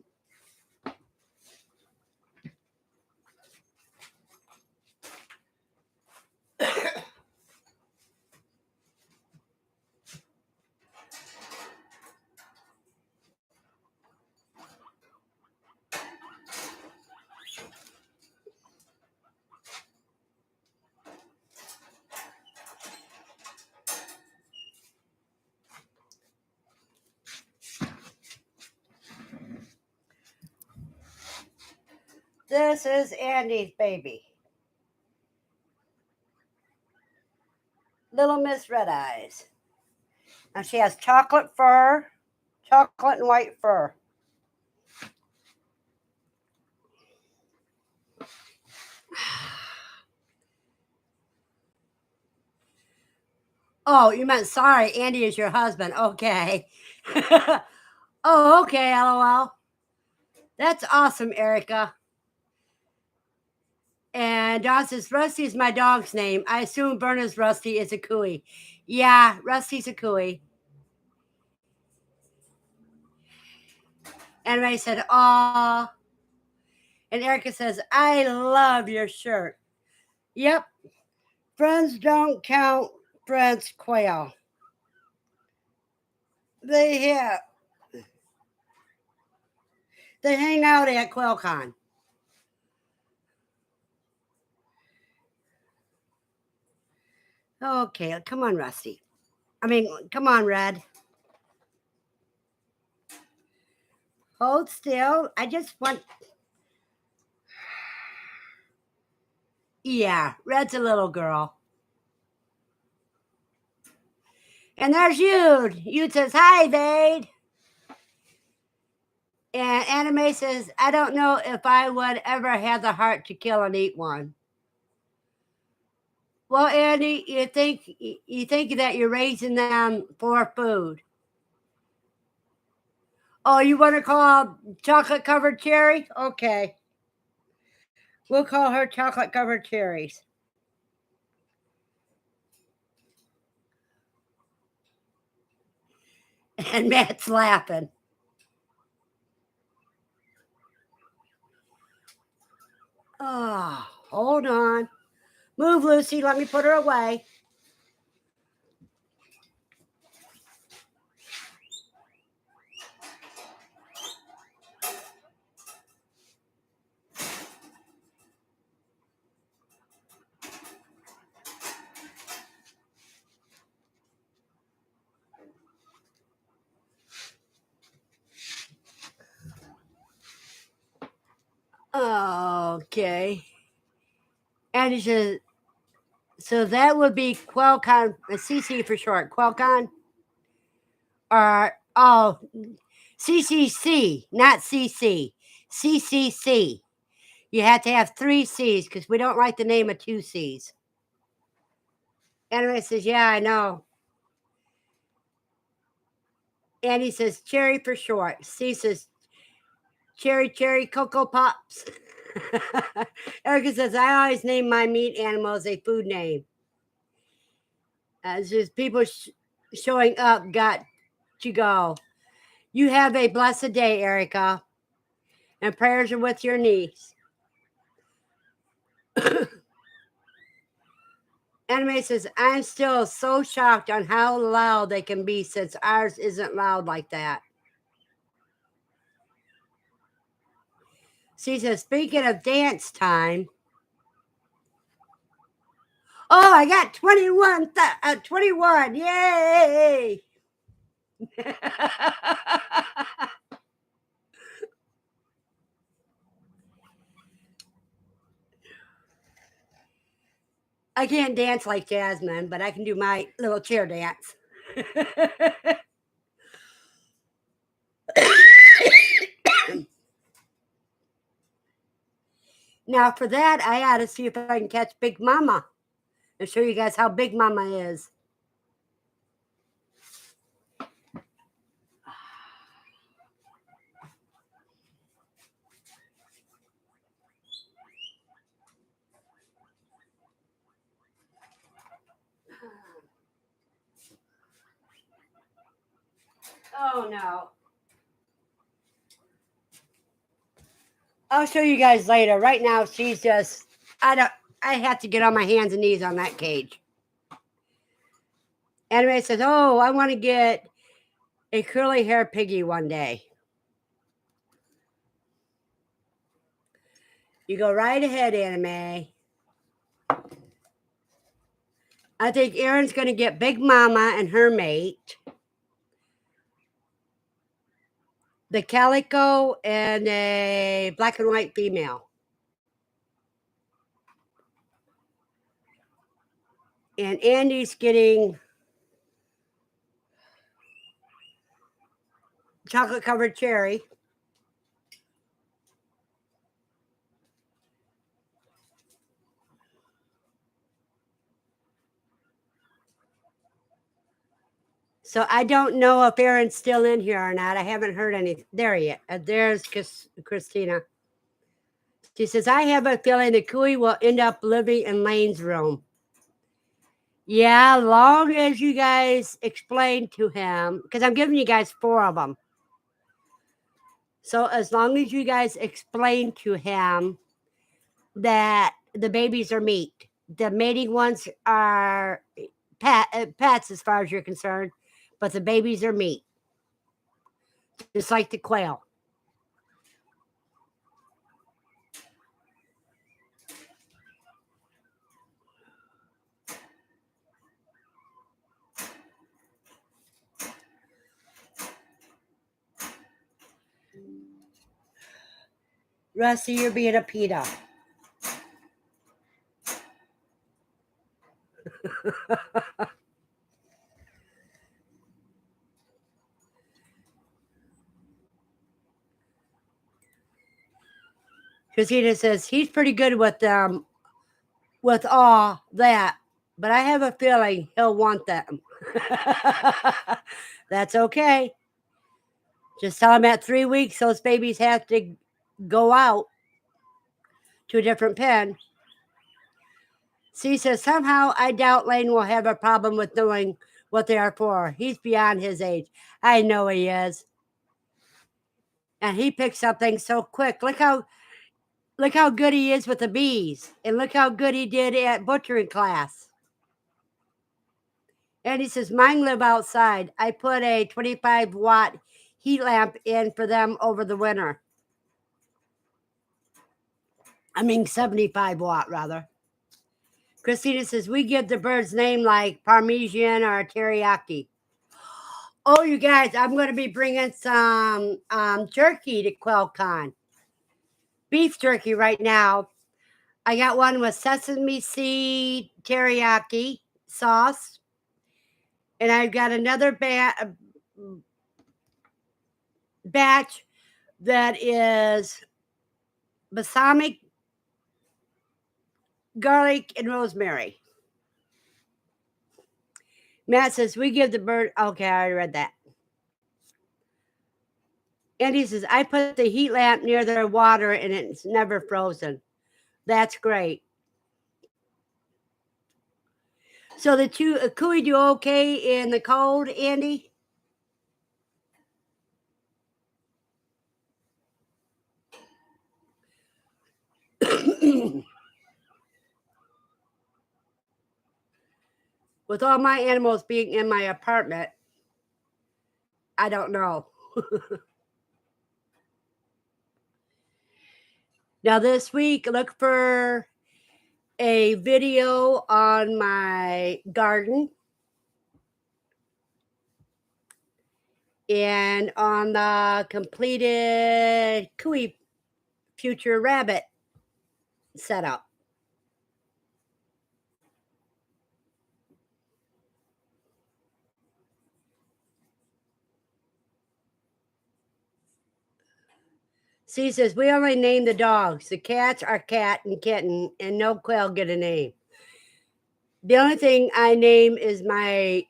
This is Andy's baby. Little Miss Red Eyes. Now she has chocolate fur, chocolate and white fur. Oh, you meant sorry, Andy is your husband. Okay. Oh, okay, LOL. That's awesome, Erica. And Don says, Rusty is my dog's name. I assume Verna's Rusty is a cooey. Yeah, Rusty's a cooey. And Ray said, aw. And Erica says, I love your shirt. Yep. Friends don't count. Friends quail. They hang out at QuailCon. Okay, come on, Rusty. I mean, come on, Red. Hold still. I just want. Yeah, Red's a little girl. And there's Yude. Yude says, hi, Vade. And Anime says, I don't know if I would ever have the heart to kill and eat one. Well, Andy, you think that you're raising them for food. Oh, you want to call chocolate covered cherry? Okay. We'll call her chocolate covered cherries. And Matt's laughing. Oh, hold on. Move, Lucy. Let me put her away. Okay. And he says, so that would be QuailCon, CC for short. QuailCon? Or, oh, CCC, not CC. CCC. You have to have 3 C's because we don't like the name of 2 C's. Anyway says, yeah, I know. Andy says, cherry for short. C says, cherry, Cocoa Pops. Erica says, I always name my meat animals a food name. It's just people showing up got to go. You have a blessed day, Erica. And prayers are with your niece. Anime says, I'm still so shocked on how loud they can be since ours isn't loud like that. She says, speaking of dance time. Oh, I got 21. Yay! I can't dance like Jasmine, but I can do my little chair dance. Now, for that, I got to see if I can catch Big Mama and show you guys how Big Mama is. Oh no. I'll show you guys later. Right now, she's just, I have to get on my hands and knees on that cage. Anime says, oh, I want to get a curly hair piggy one day. You go right ahead, Anime. I think Erin's going to get Big Mama and her mate, the calico, and a black and white female. And Andy's getting chocolate covered cherry. So I don't know if Erin's still in here or not. I haven't heard any. There yet. There's Christina. She says, I have a feeling the Cooey will end up living in Lane's room. Yeah, long as you guys explain to him, because I'm giving you guys 4 of them. So as long as you guys explain to him that the babies are meat, the mating ones are pets as far as you're concerned, but the babies are meat, just like the quail. Rusty, you're being a PETA. Christina says he's pretty good with all that, but I have a feeling he'll want them. That's okay. Just tell him at 3 weeks those babies have to go out to a different pen. C says, somehow I doubt Lane will have a problem with knowing what they are for. He's beyond his age. I know he is. And he picks up things so quick. Look how good he is with the bees. And look how good he did at butchering class. And he says, mine live outside. I put a 25-watt heat lamp in for them over the winter. I mean 75-watt rather. Christina says, we give the birds name like Parmesan or teriyaki. Oh, you guys, I'm going to be bringing some jerky to QuailCon. Beef jerky right now. I got one with sesame seed teriyaki sauce. And I've got another batch that is balsamic, garlic, and rosemary. Matt says, we give the bird. Okay, I already read that. Andy says, I put the heat lamp near their water and it's never frozen. That's great. So the two Cooey do okay in the cold, Andy? With all my animals being in my apartment, I don't know. Now this week, look for a video on my garden and on the completed Cooey future rabbit setup. C says, we only name the dogs. The cats are cat and kitten, and no Quail get a name. The only thing I name is my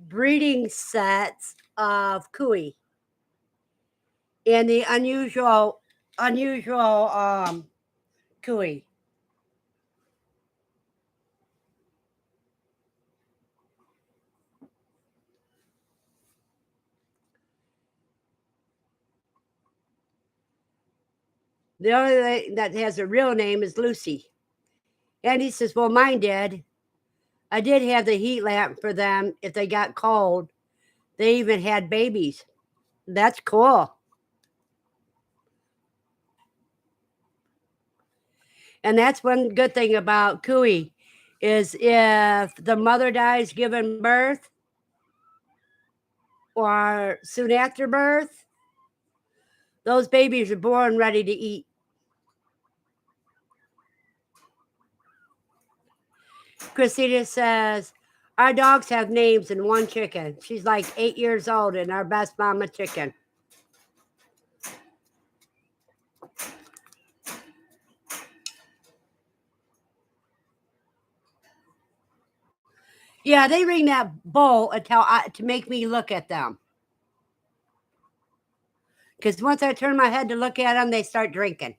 breeding sets of Cooey and the unusual Cooey. The only thing that has a real name is Lucy. And he says, well, mine did. I did have the heat lamp for them if they got cold. They even had babies. That's cool. And that's one good thing about Cooey is if the mother dies giving birth or soon after birth, those babies are born ready to eat. Christina says, our dogs have names and one chicken. She's like 8 years old and our best mama chicken. Yeah, they ring that bowl to make me look at them. Because once I turn my head to look at them, they start drinking.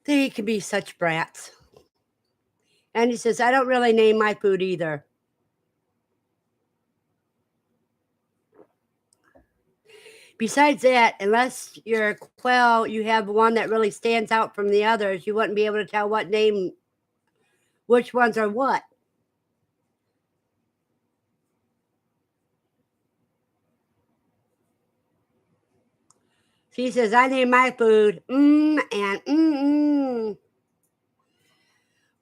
They can be such brats. And he says, I don't really name my food either. Besides that, unless you're a Quail, you have one that really stands out from the others, you wouldn't be able to tell which ones are what. She says, I name my food and.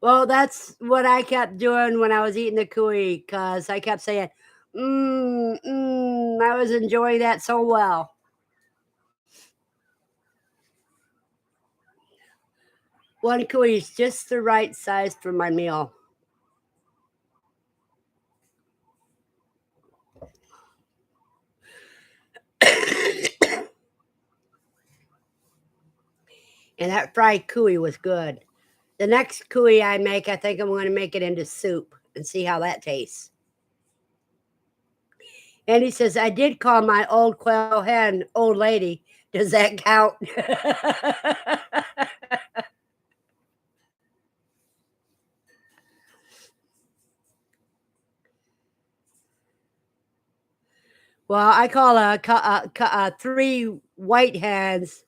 Well, that's what I kept doing when I was eating the Cooey, because I kept saying, I was enjoying that so well. One Cooey is just the right size for my meal. And that fried Cooey was good. The next Cooey I make, I think I'm going to make it into soup and see how that tastes. And he says, I did call my old Quail hen old lady. Does that count? Well, I call 3 white hens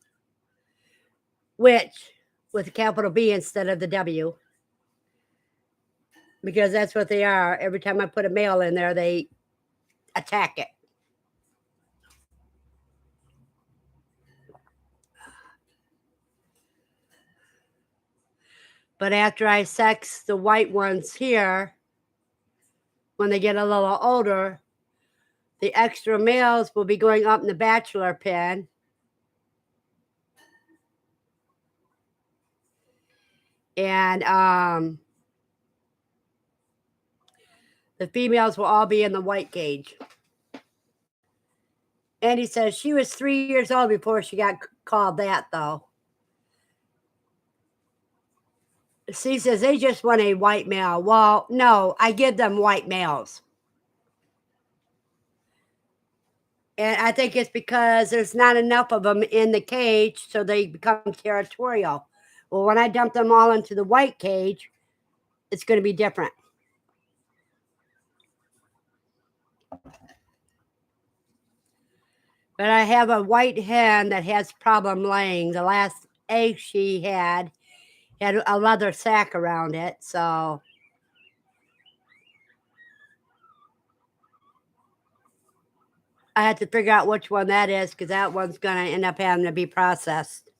witch with a capital B instead of the W, because that's what they are. Every time I put a male in there, they attack it. But after I sex the white ones here, when they get a little older, the extra males will be going up in the bachelor pen. And the females will all be in the white cage. And he says she was 3 years old before she got called that, though. She says they just want a white male. Well, no, I give them white males. And I think it's because there's not enough of them in the cage, so they become territorial. Well, when I dump them all into the white cage, it's going to be different. But I have a white hen that has problem laying. The last egg she had a leather sack around it, so I have to figure out which one that is because that one's going to end up having to be processed.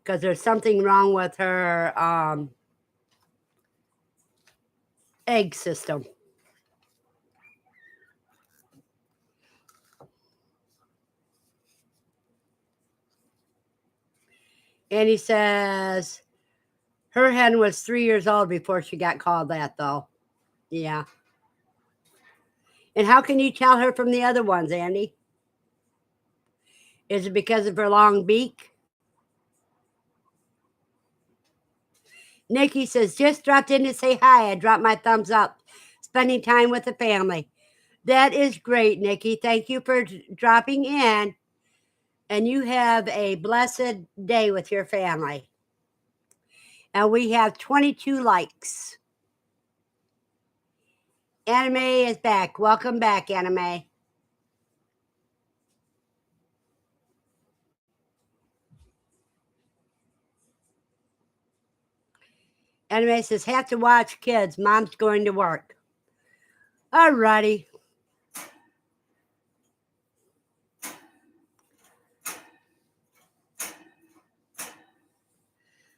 Because there's something wrong with her egg system. And he says her hen was 3 years old before she got called that, though. Yeah. And how can you tell her from the other ones, Andy? Is it because of her long beak? Nikki says, just dropped in to say hi. I dropped my thumbs up. Spending time with the family. That is great, Nikki. Thank you for dropping in. And you have a blessed day with your family. And we have 22 likes. Anime is back. Welcome back, Anime. Anime says, have to watch kids. Mom's going to work. Alrighty.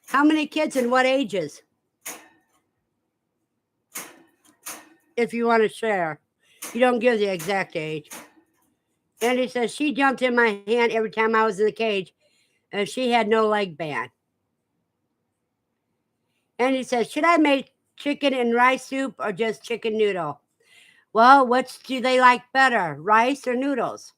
How many kids and what ages? If you want to share. You don't give the exact age. Andy says, she jumped in my hand every time I was in the cage, and she had no leg band. Andy says, should I make chicken and rice soup or just chicken noodle? Well, which do they like better, rice or noodles?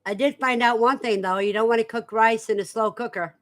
I did find out one thing, though. You don't want to cook rice in a slow cooker.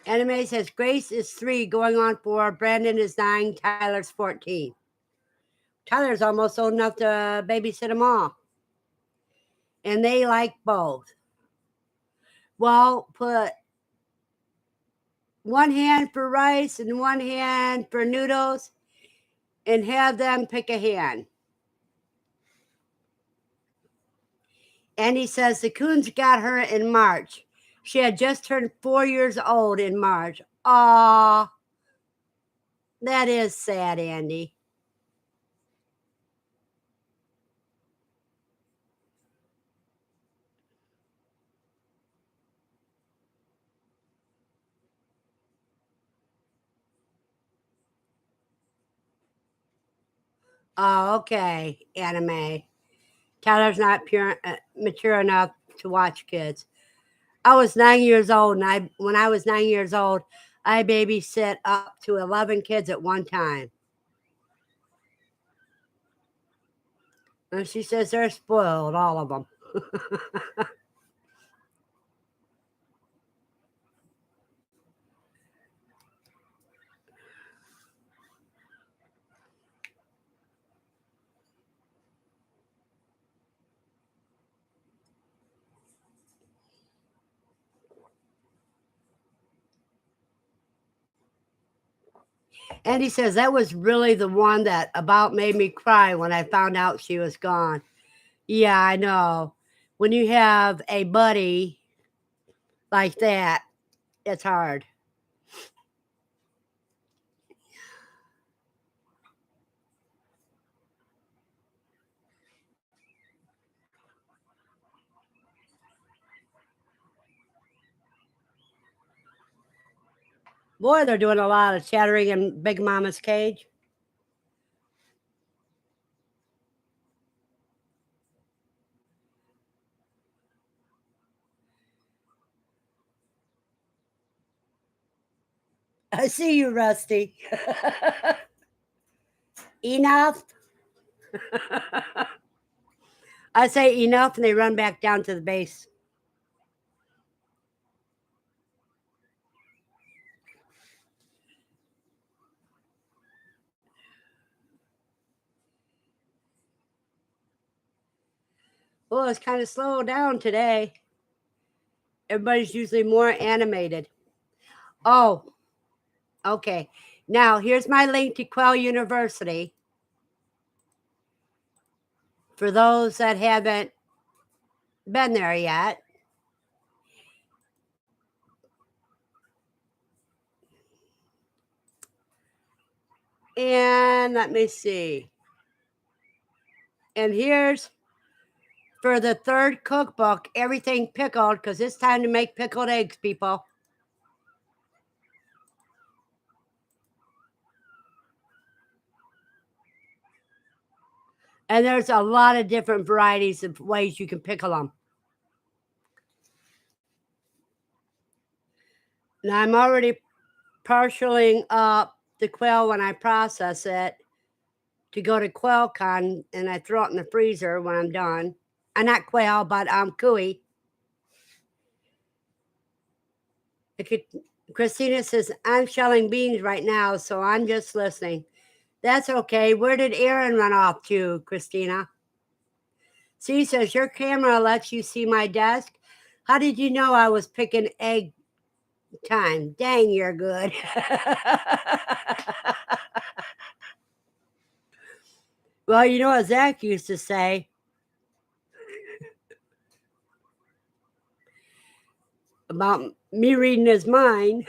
Anime says Grace is 3, going on 4. Brandon is 9. Tyler's 14. Tyler's almost old enough to babysit them all. And they like both. Well, put one hand for rice and one hand for noodles and have them pick a hand. And he says the coons got her in March. She had just turned 4 years old in March. Aw, that is sad, Andy. Oh, okay, Anime. Tyler's not mature enough to watch kids. I was 9 years old, and when I was 9 years old, I babysit up to 11 kids at one time. And she says they're spoiled, all of them. And he says that was really the one that about made me cry when I found out she was gone. Yeah, I know. When you have a buddy like that, it's hard. Boy, they're doing a lot of chattering in Big Mama's cage. I see you, Rusty. Enough. I say enough, and they run back down to the base. Well, it's kind of slowed down today. Everybody's usually more animated. Oh, okay. Now, here's my link to Quail University. For those that haven't been there yet. And let me see. And here's for the third cookbook, everything pickled, because it's time to make pickled eggs, people. And there's a lot of different varieties of ways you can pickle them. Now I'm already partialing up the quail when I process it to go to QuailCon, and I throw it in the freezer when I'm done. Not quail, but cuy. Christina says, I'm shelling beans right now, so I'm just listening. That's okay. Where did Aaron run off to, Christina? C says, your camera lets you see my desk. How did you know I was picking egg time? Dang, you're good. Well, you know what Zach used to say? About me reading his mind.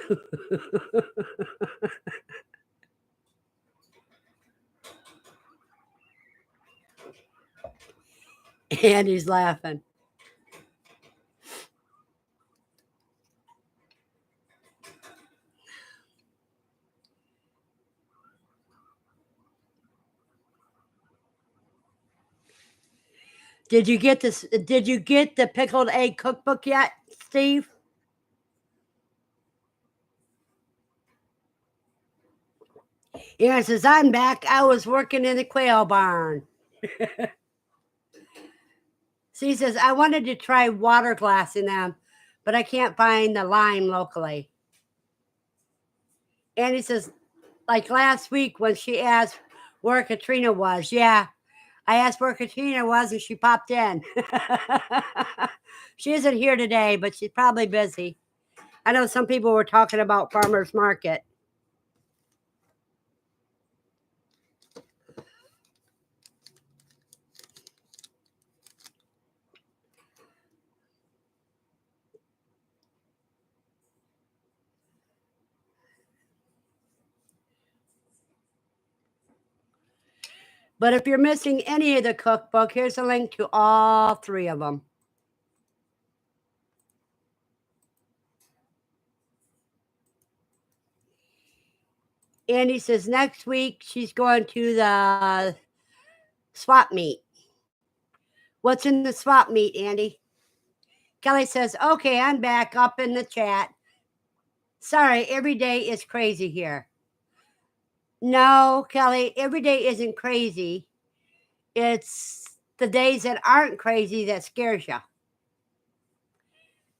And he's laughing. Did you get this? Did you get the pickled egg cookbook yet, Steve? Aaron says, I'm back. I was working in the quail barn. So he says, I wanted to try water glassing them, but I can't find the lime locally. And he says, like last week when she asked where Katrina was. Yeah, I asked where Katrina was and she popped in. She isn't here today, but she's probably busy. I know some people were talking about farmers market. But if you're missing any of the cookbook, here's a link to all three of them. Andy says next week she's going to the swap meet. What's in the swap meet, Andy? Kelly says, okay, I'm back up in the chat. Sorry, every day is crazy here. No, Kelly, every day isn't crazy. It's the days that aren't crazy that scares you.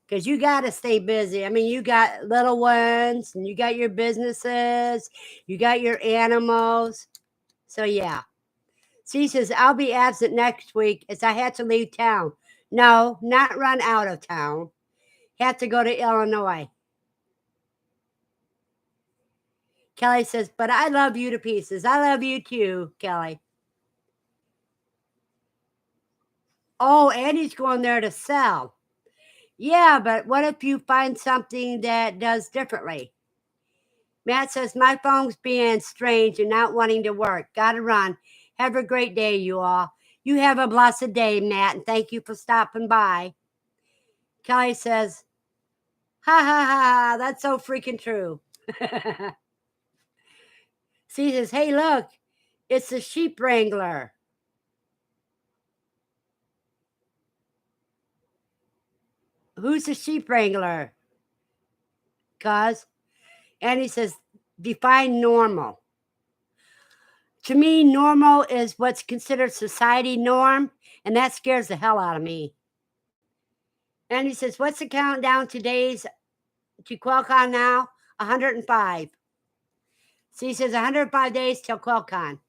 Because you got to stay busy. I mean, you got little ones, and you got your businesses, you got your animals. So, yeah. She says, I'll be absent next week as I had to leave town. No, not run out of town. Had to go to Illinois. Kelly says, but I love you to pieces. I love you too, Kelly. Oh, Andy's going there to sell. Yeah, but what if you find something that does differently? Matt says, my phone's being strange and not wanting to work. Gotta run. Have a great day, you all. You have a blessed day, Matt, and thank you for stopping by. Kelly says, ha ha ha, that's so freaking true. She says, hey, look, it's the sheep wrangler. Who's the sheep wrangler? Cuz. And he says, define normal. To me, normal is what's considered society norm, and that scares the hell out of me. And he says, what's the countdown to days to QuailCon now? 105. So he says 105 days till QuailCon.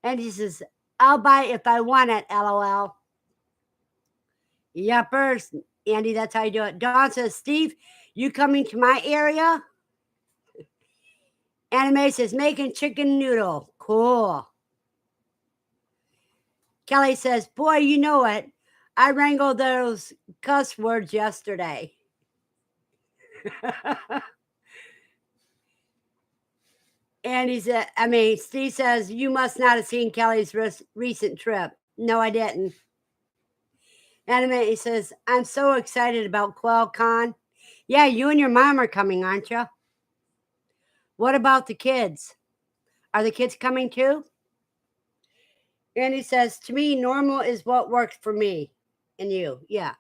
And he says, I'll buy it if I want it, LOL. Yuppers. Andy, that's how you do it. Dawn says, Steve, you coming to my area? Anime says, making chicken noodle. Cool. Kelly says, boy, you know it. I wrangled those cuss words yesterday. And Steve says, you must not have seen Kelly's recent trip. No, I didn't. Anime says, I'm so excited about Quail Con. Yeah, you and your mom are coming, aren't you? What about the kids? Are the kids coming too? And he says, to me, normal is what works for me and you. Yeah.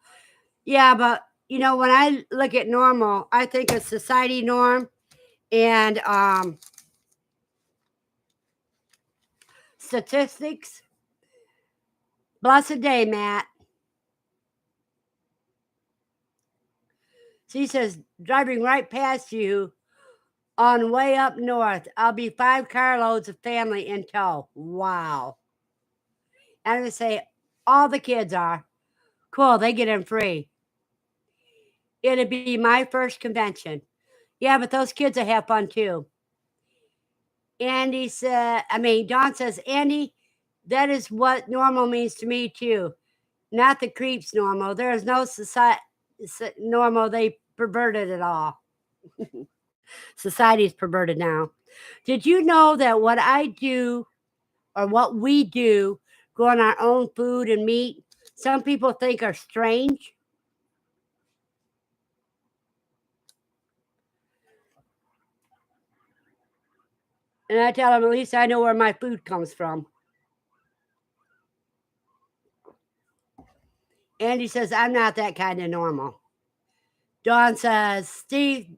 Yeah, but when I look at normal, I think of society norm and statistics. Blessed day, Matt. She says, driving right past you on way up north. I'll be 5 carloads of family in tow. Wow. And I would say, all the kids are. Cool, they get in free. It'd be my first convention. Yeah, but those kids will have fun too. Dawn says, Andy, that is what normal means to me too. Not the creeps normal. There is no society normal. They perverted it all. Society's perverted now. Did you know that what I do or what we do, growing our own food and meat, some people think are strange? And I tell them, at least I know where my food comes from. Andy says, I'm not that kind of normal. Dawn says, Steve,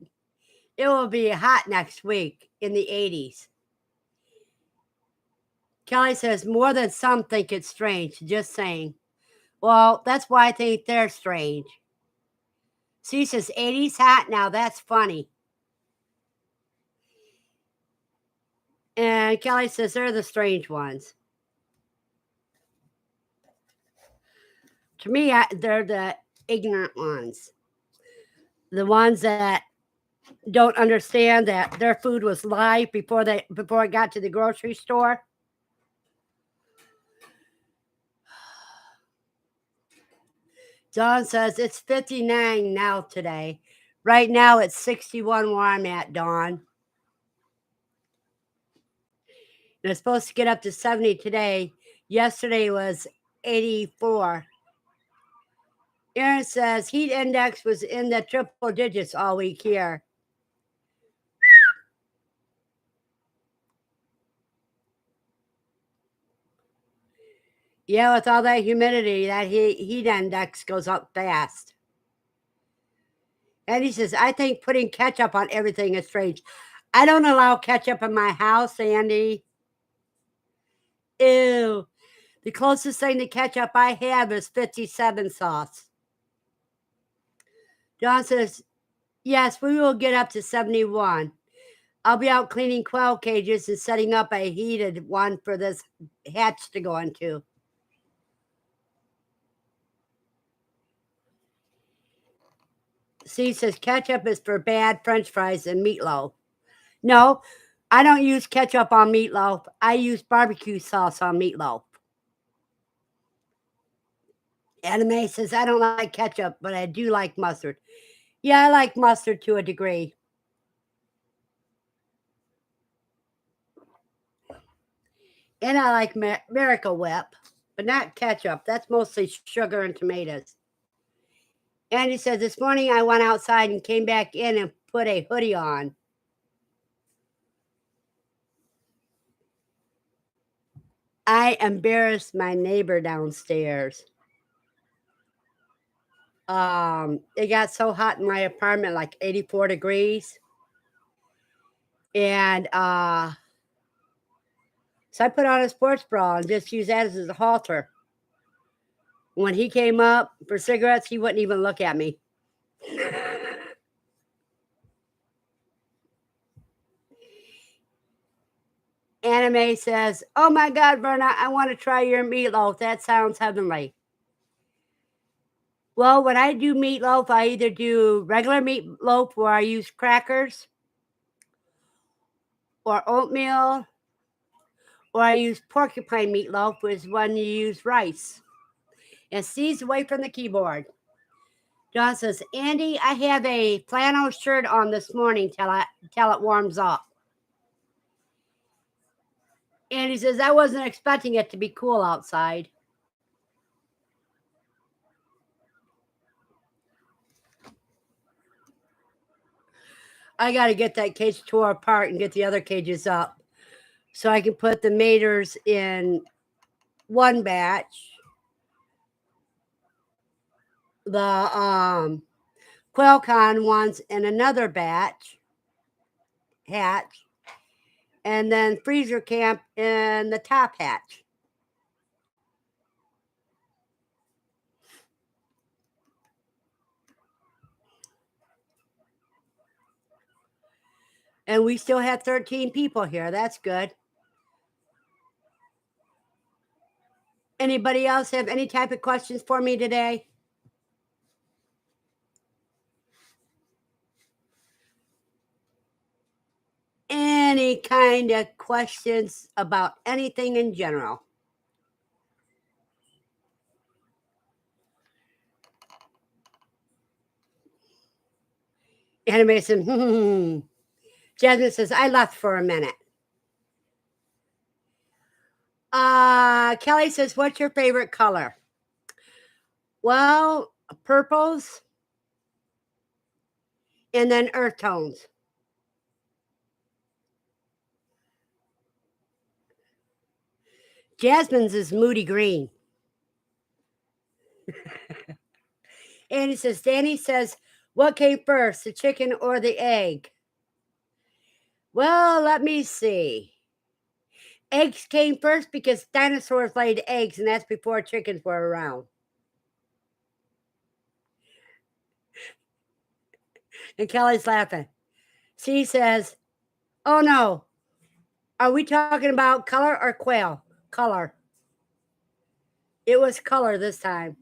it will be hot next week in the 80s. Kelly says, more than some think it's strange. Just saying. Well, that's why I think they're strange. She says, 80s hot now. That's funny. And Kelly says, they're the strange ones. To me, they're the ignorant ones. The ones that don't understand that their food was live before it got to the grocery store. Dawn says it's 59 now today. Right now it's 61 where I'm at, Dawn. And it's supposed to get up to 70 today. Yesterday was 84. Aaron says heat index was in the triple digits all week here. Yeah, with all that humidity, that heat index goes up fast. And he says, I think putting ketchup on everything is strange. I don't allow ketchup in my house, Andy. Ew. The closest thing to ketchup I have is 57 sauce. John says, yes, we will get up to 71. I'll be out cleaning quail cages and setting up a heated one for this hatch to go into. C says ketchup is for bad French fries and meatloaf. No, I don't use ketchup on meatloaf. I use barbecue sauce on meatloaf. Anime says I don't like ketchup, but I do like mustard. Yeah, I like mustard to a degree. And I like Miracle Whip, but not ketchup. That's mostly sugar and tomatoes. And he says, this morning I went outside and came back in and put a hoodie on. I embarrassed my neighbor downstairs. It got so hot in my apartment, like 84 degrees. And so I put on a sports bra and just used that as a halter. When he came up for cigarettes, he wouldn't even look at me. Anime says, oh my God, Verna, I want to try your meatloaf. That sounds heavenly. Well, when I do meatloaf, I either do regular meatloaf where I use crackers or oatmeal, or I use porcupine meatloaf, which is when you use rice. And Steve's away from the keyboard. John says, Andy, I have a flannel shirt on this morning till it warms up. Andy says, I wasn't expecting it to be cool outside. I got to get that cage tore apart and get the other cages up so I can put the maters in one batch, the quail con ones in another hatch, and then freezer camp in the top hatch. And we still have 13 people here. That's good. Anybody else have any type of questions for me today? Any kind of questions about anything in general? Anime says, Jasmine says, I left for a minute. Kelly says, what's your favorite color? Well, purples and then earth tones. Jasmine's is moody green. Andy says, Danny says, what came first, the chicken or the egg? Well, let me see. Eggs came first because dinosaurs laid eggs, and that's before chickens were around. And Kelly's laughing. She says, oh no, are we talking about color or quail? Color. It was color this time.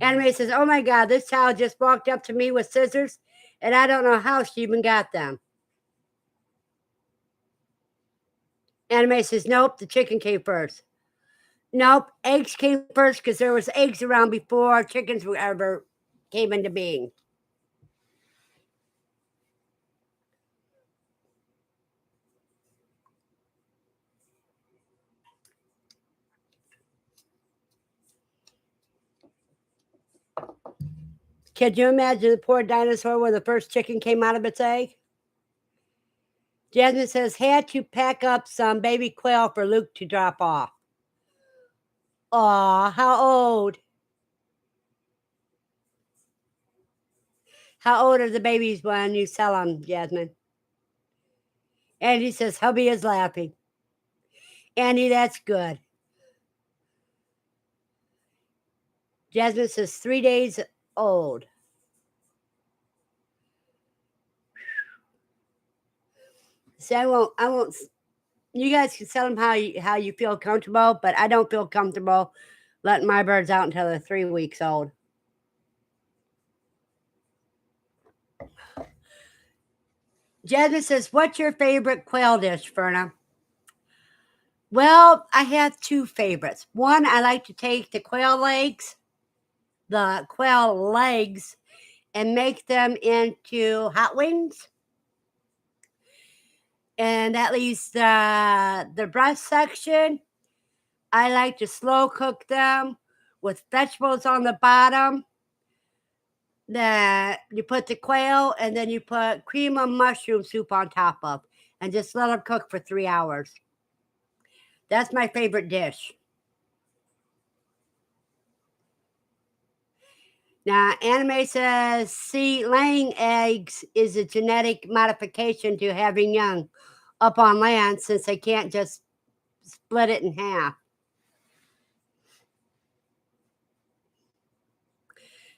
Anime says, oh my God, this child just walked up to me with scissors, and I don't know how she even got them. Anime says, nope, the chicken came first. Nope, eggs came first because there was eggs around before chickens ever came into being. Could you imagine the poor dinosaur where the first chicken came out of its egg? Jasmine says, had to pack up some baby quail for Luke to drop off. Aw, how old? How old are the babies when you sell them, Jasmine? Andy says, hubby is laughing. Andy, that's good. Jasmine says, 3 days old. See, I won't. You guys can sell them how you feel comfortable, but I don't feel comfortable letting my birds out until they're 3 weeks old. Jasmine says, what's your favorite quail dish, Verna? Well, I have two favorites. One, I like to take the quail legs, and make them into hot wings. And that leaves the breast section. I like to slow cook them with vegetables on the bottom. That you put the quail and then you put cream of mushroom soup on top of, and just let them cook for 3 hours. That's my favorite dish. Now, Anime says, see, laying eggs is a genetic modification to having young up on land since they can't just split it in half.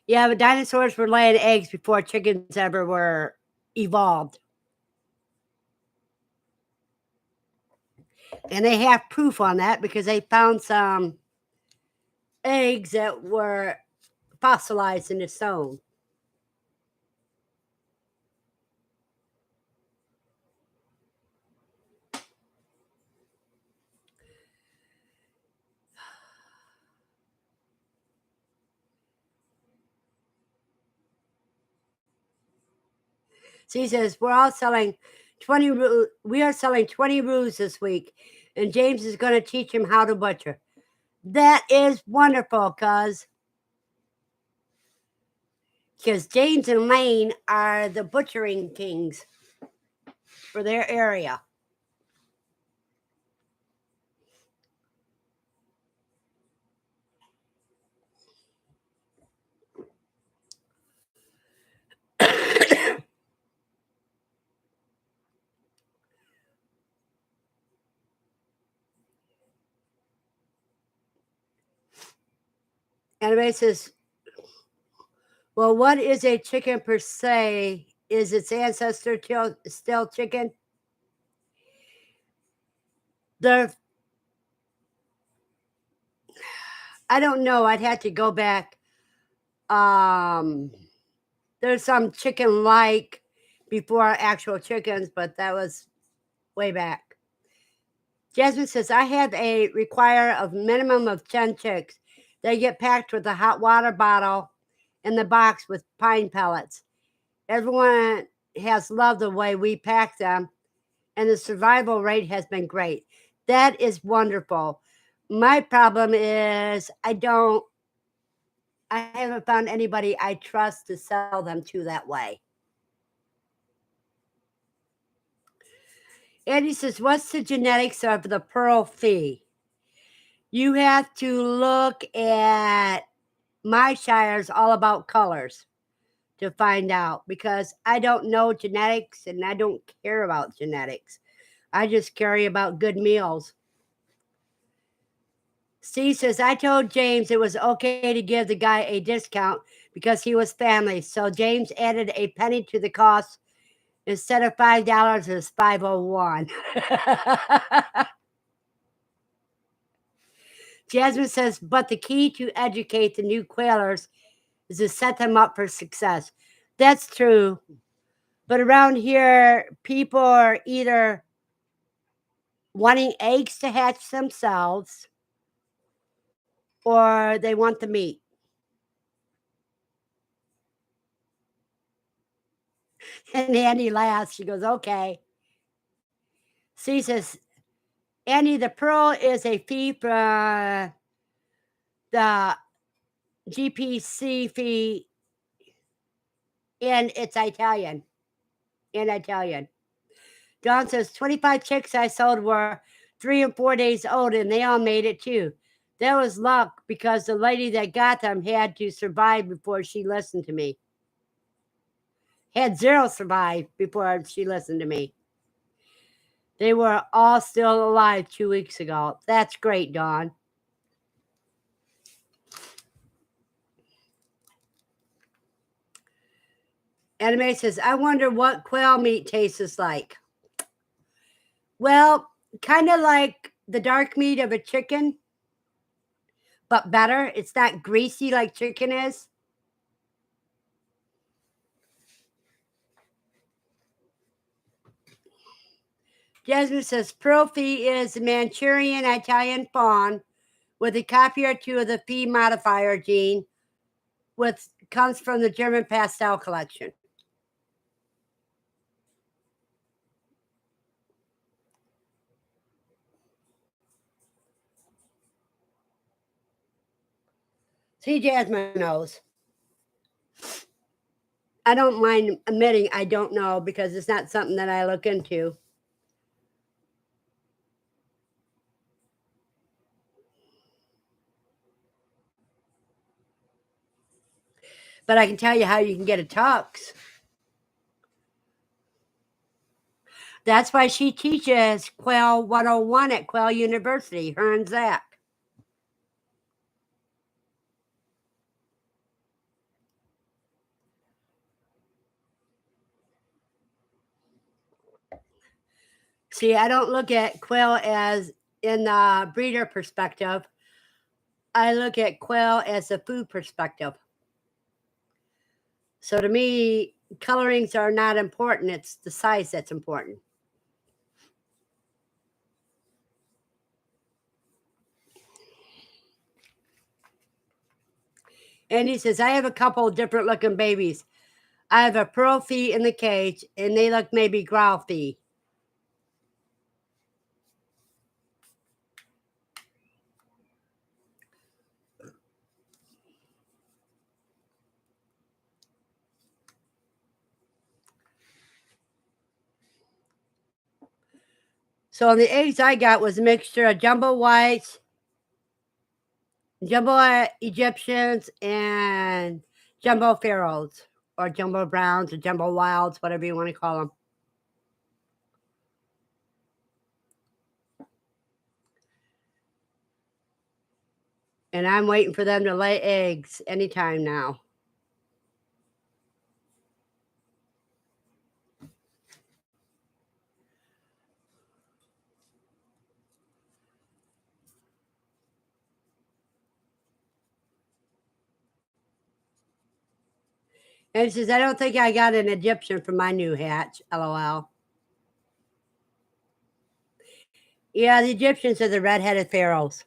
Yeah, but dinosaurs were laying eggs before chickens ever were evolved. And they have proof on that because they found some eggs that were fossilized in the stone. So he says, we're all selling 20 we are selling 20 roos this week, and James is going to teach him how to butcher. That is wonderful, because James and Lane are the butchering kings for their area. Anyway, it says, well, what is a chicken per se? Is its ancestor still chicken? I don't know. I'd have to go back. There's some chicken like before actual chickens, but that was way back. Jasmine says, I have a require of minimum of 10 chicks. They get packed with a hot water bottle in the box with pine pellets. Everyone has loved the way we pack them, and the survival rate has been great. That is wonderful. My problem is I haven't found anybody I trust to sell them to that way. Andy says, what's the genetics of the pearl fee? You have to look at my shire's all about colors to find out, because I don't know genetics and I don't care about genetics. I just care about good meals. Steve says, I told James it was okay to give the guy a discount because he was family. So James added a penny to the cost. Instead of $5, it's $5.01. Jasmine says, but the key to educate the new quailers is to set them up for success. That's true. But around here, people are either wanting eggs to hatch themselves or they want the meat. And Andy laughs. She goes, okay. She says, Andy, the pearl is a fee from the GPC fee, and it's Italian. Don says, 25 chicks I sold were 3 and 4 days old, and they all made it too. That was luck, because the lady that got them had to survive before she listened to me. Had 0 survive before she listened to me. They were all still alive 2 weeks ago. That's great, Dawn. Anime says, I wonder what quail meat tastes like. Well, kind of like the dark meat of a chicken, but better. It's not greasy like chicken is. Jasmine says, pearl fee is a Manchurian Italian fawn with a copy or two of the fee modifier gene, which comes from the German pastel collection. See, Jasmine knows. I don't mind admitting I don't know, because it's not something that I look into. But I can tell you how you can get a tux. That's why she teaches Quail 101 at Quail University, her and Zach. See, I don't look at quail as in the breeder perspective. I look at quail as a food perspective. So to me, colorings are not important. It's the size that's important. And he says, I have a couple of different looking babies. I have a pearl fee in the cage, and they look maybe growl fee. So the eggs I got was a mixture of jumbo whites, jumbo Egyptians, and jumbo pharaohs, or jumbo browns, or jumbo wilds, whatever you want to call them. And I'm waiting for them to lay eggs anytime now. And he says, I don't think I got an Egyptian for my new hatch. LOL. Yeah, the Egyptians are the red-headed pharaohs.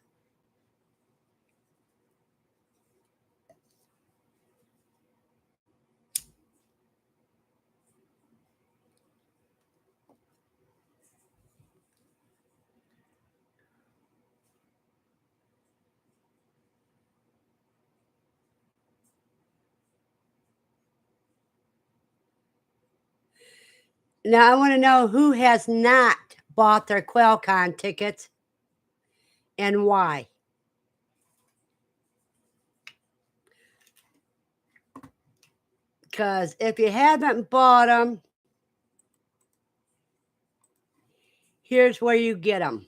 Now I want to know who has not bought their QuailCon tickets and why. Because if you haven't bought them, here's where you get them.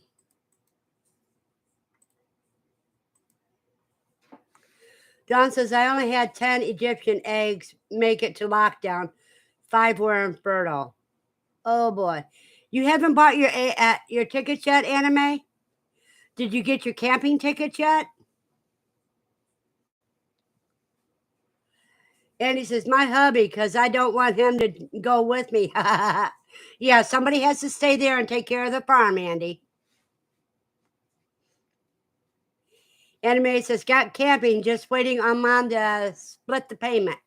Don says, I only had 10 Egyptian eggs make it to lockdown. 5 were infertile. Oh boy. You haven't bought your tickets yet, Anime? Did you get your camping tickets yet? And he says, my hubby, because I don't want him to go with me. Yeah, somebody has to stay there and take care of the farm, Andy. Anime says, got camping, just waiting on mom to split the payment.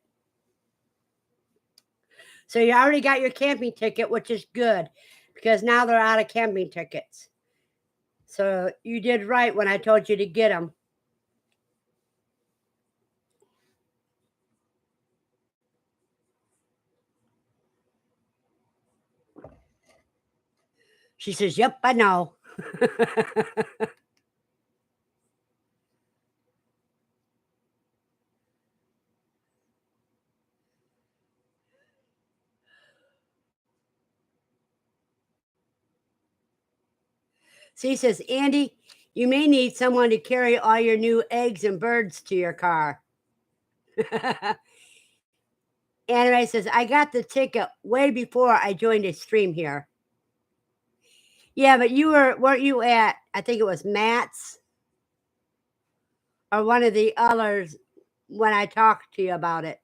So you already got your camping ticket, which is good, because now they're out of camping tickets. So you did right when I told you to get them. She says, yep, I know. So he says, Andy, you may need someone to carry all your new eggs and birds to your car. Anime says, I got the ticket way before I joined a stream here. Yeah, but weren't you at, I think it was Matt's or one of the others when I talked to you about it?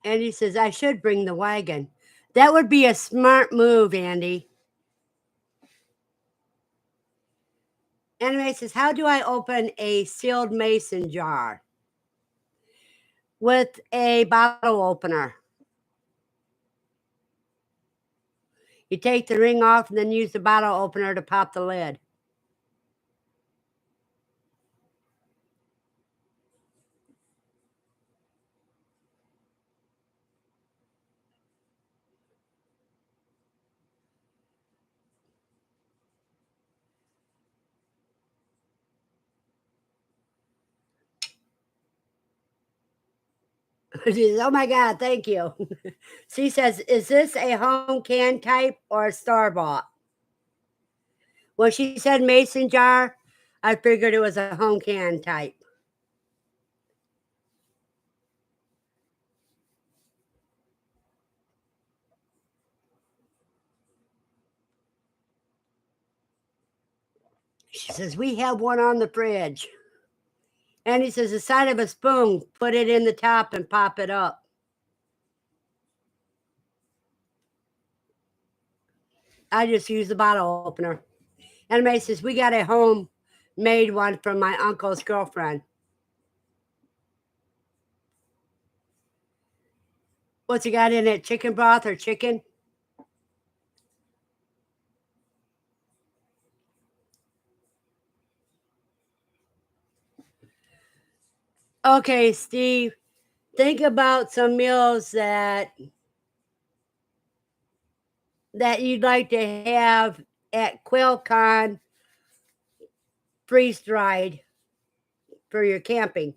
And he says, I should bring the wagon. That would be a smart move, Andy. Anyway, says, how do I open a sealed mason jar? With a bottle opener. You take the ring off and then use the bottle opener to pop the lid. She says, oh my God, thank you. She says, is this a home can type or a store-bought? When she said mason jar, I figured it was a home can type. She says, we have one on the fridge. And he says, the side of a spoon, put it in the top and pop it up. I just use the bottle opener. And May says, we got a homemade one from my uncle's girlfriend. What's it got in it? Chicken broth or chicken? Okay, Steve, think about some meals that you'd like to have at QuailCon freeze dried for your camping.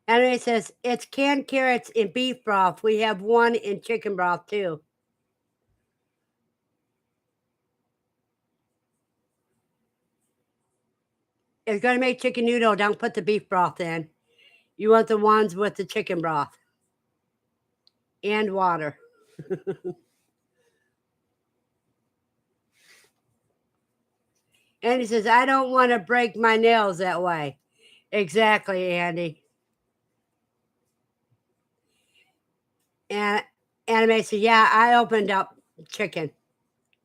And it says it's canned carrots in beef broth. We have one in chicken broth too. If you're going to make chicken noodle, don't put the beef broth in. You want the ones with the chicken broth and water. Andy says, I don't want to break my nails that way. Exactly, Andy. And Anime says, yeah, I opened up chicken.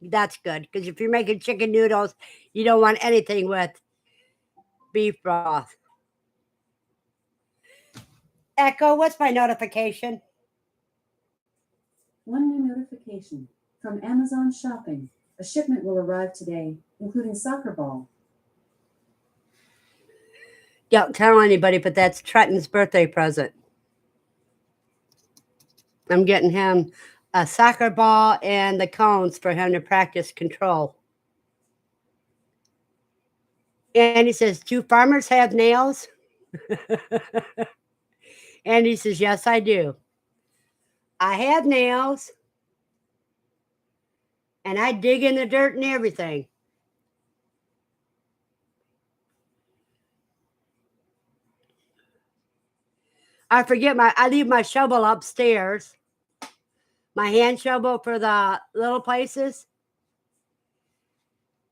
That's good. Because if you're making chicken noodles, you don't want anything with beef broth. Echo, what's my notification? One new notification from Amazon Shopping. A shipment will arrive today, including soccer ball. Don't tell anybody, but that's Trenton's birthday present. I'm getting him a soccer ball and the cones for him to practice control. And he says, do farmers have nails? And he says, yes, I do. I have nails. And I dig in the dirt and everything. I leave my shovel upstairs. My hand shovel for the little places.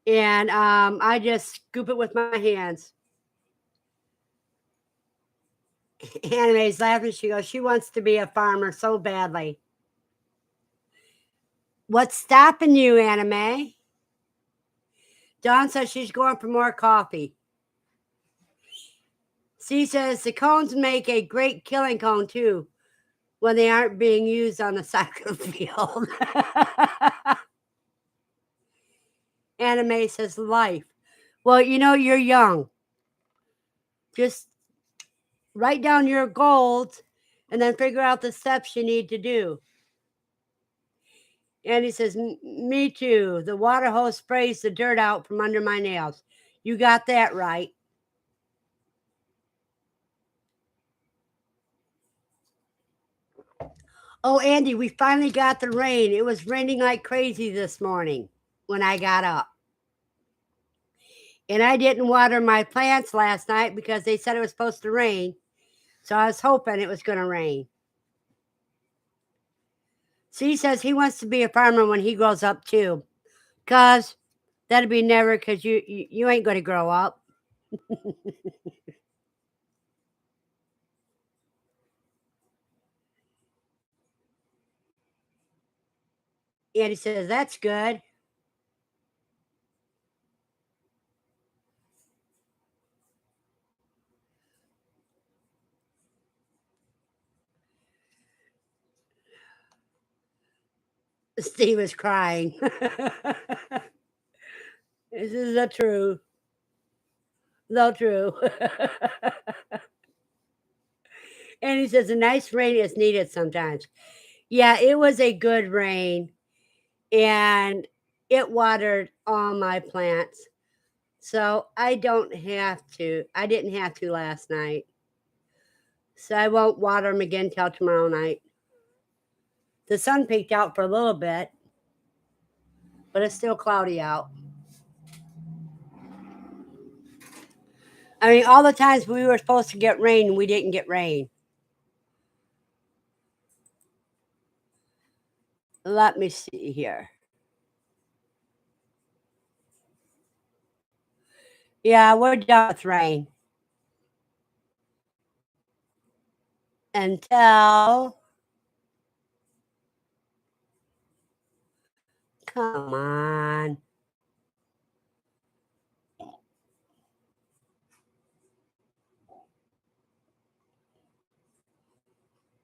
And I just scoop it with my hands. Anime's laughing. She goes, she wants to be a farmer so badly. What's stopping you, Anime? Dawn says she's going for more coffee. C says the cones make a great killing cone too when they aren't being used on the soccer field. Anime says life. Well, you're young. Just write down your goals and then figure out the steps you need to do. And he says, me too. The water hose sprays the dirt out from under my nails. You got that right. Oh, Andy, we finally got the rain. It was raining like crazy this morning when I got up. And I didn't water my plants last night because they said it was supposed to rain. So I was hoping it was going to rain. C says he wants to be a farmer when he grows up too. Because that'd be never, because you ain't going to grow up. And he says, that's good. Steve is crying. This is the truth. The truth. And he says, a nice rain is needed sometimes. Yeah, it was a good rain. And it watered all my plants. So I didn't have to last night. So I won't water them again till tomorrow night. The sun peeked out for a little bit, but it's still cloudy out. I mean, all the times we were supposed to get rain, we didn't get rain. Let me see here. Yeah, we're done with rain until. Come on.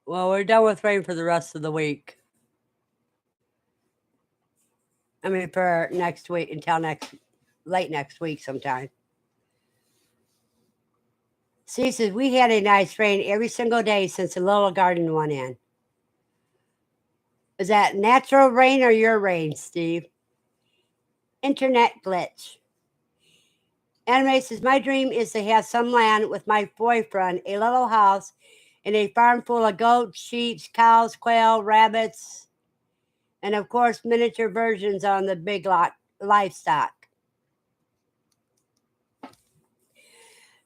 Well, we're done with rain for the rest of the week. I mean, for next week until late next week sometime. See, says we had a nice rain every single day since the little garden went in. Is that natural rain or your rain, Steve? Internet glitch. Anime says my dream is to have some land with my boyfriend, a little house, and a farm full of goats, sheep, cows, quail, rabbits, and of course miniature versions on the big lot livestock.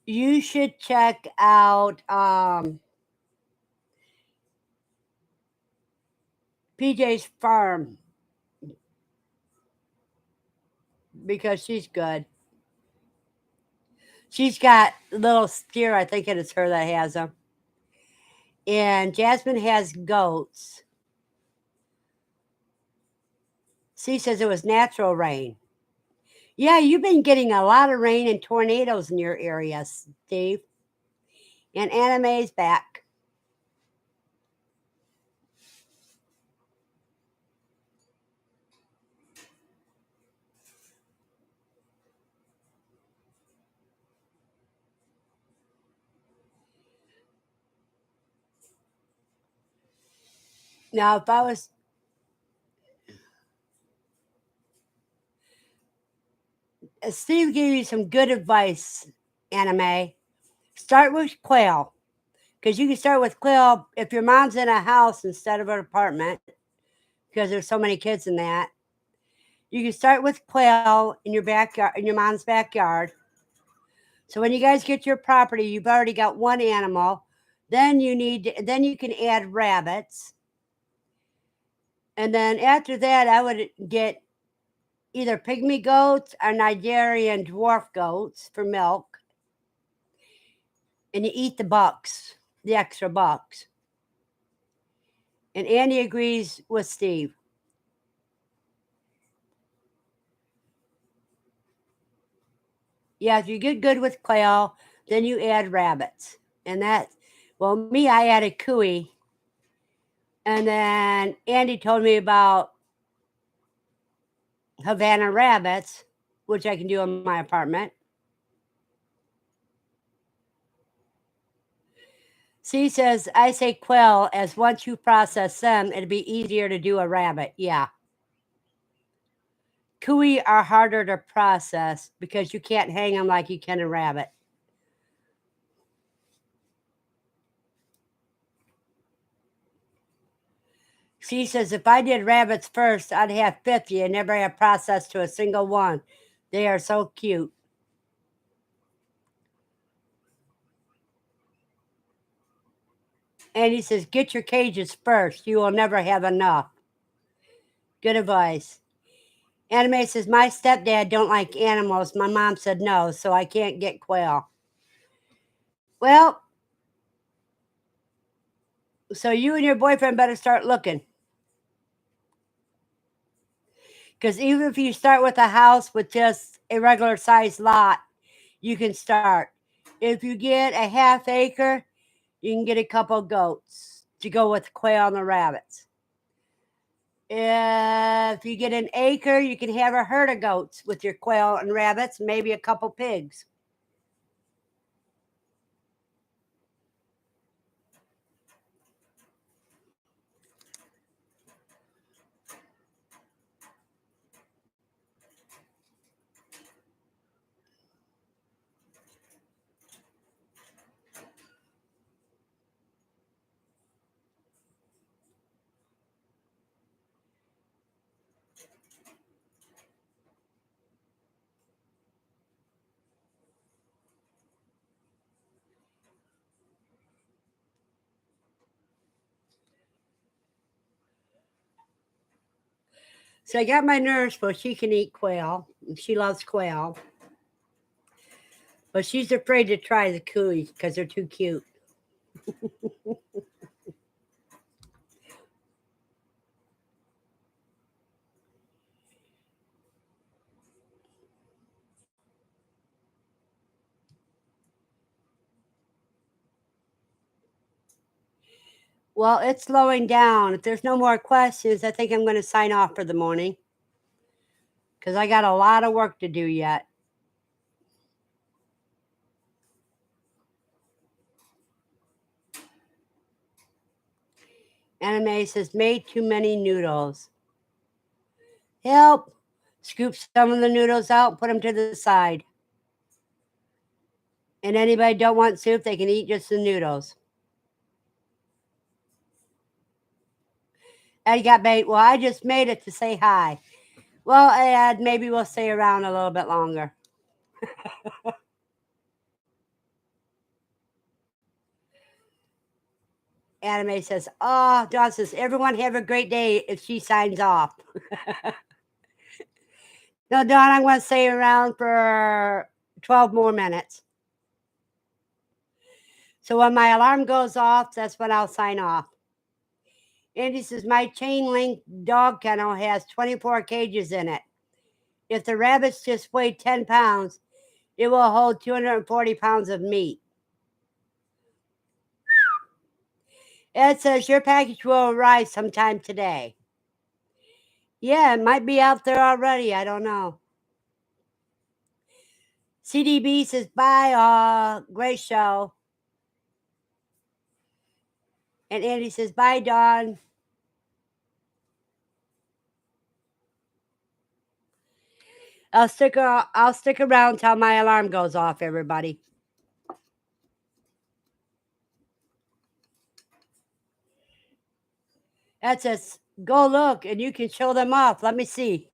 You should check out PJ's farm because she's good. She's got little steer. I think it is her that has them. And Jasmine has goats. She says it was natural rain. Yeah, you've been getting a lot of rain and tornadoes in your area, Steve. And Anime's back. Now, if I was Steve gave you some good advice, Anime. Start with quail. Because you can start with quail if your mom's in a house instead of an apartment, because there's so many kids in that. You can start with quail in your backyard, in your mom's backyard. So when you guys get your property, you've already got one animal. Then you can add rabbits. And then after that, I would get either pygmy goats or Nigerian dwarf goats for milk. And you eat the bucks, the extra bucks. And Andy agrees with Steve. Yeah, if you get good with quail, then you add rabbits. And well, me, I added cuy. And then Andy told me about Havana rabbits, which I can do in my apartment. C says, I say quail as once you process them, it'd be easier to do a rabbit. Yeah. Cuy are harder to process because you can't hang them like you can a rabbit. She says, if I did rabbits first, I'd have 50 and never have processed to a single one. They are so cute. And he says, get your cages first. You will never have enough. Good advice. Anime says, my stepdad don't like animals. My mom said no, so I can't get quail. Well, so you and your boyfriend better start looking. Because even if you start with a house with just a regular sized lot, you can start. If you get a half acre, you can get a couple goats to go with quail and the rabbits. If you get an acre, you can have a herd of goats with your quail and rabbits, maybe a couple pigs. So I got my nurse, but she can eat quail. She loves quail. But she's afraid to try the cuy because they're too cute. Well, it's slowing down. If there's no more questions, I think I'm going to sign off for the morning because I got a lot of work to do yet. Anime says, made too many noodles. Help! Scoop some of the noodles out, put them to the side. And anybody don't want soup, they can eat just the noodles. Ed got bait. Well, I just made it to say hi. Well, Ed, maybe we'll stay around a little bit longer. Anime says, oh, Dawn says, everyone have a great day if she signs off. No, Dawn, I'm going to stay around for 12 more minutes. So when my alarm goes off, that's when I'll sign off. Andy says, my chain link dog kennel has 24 cages in it. If the rabbits just weigh 10 pounds, it will hold 240 pounds of meat. Ed says, your package will arrive sometime today. Yeah, it might be out there already. I don't know. CDB says, bye, great show. And Andy says, bye, Dawn. I'll stick around till my alarm goes off, everybody. That says, go look and you can show them off. Let me see.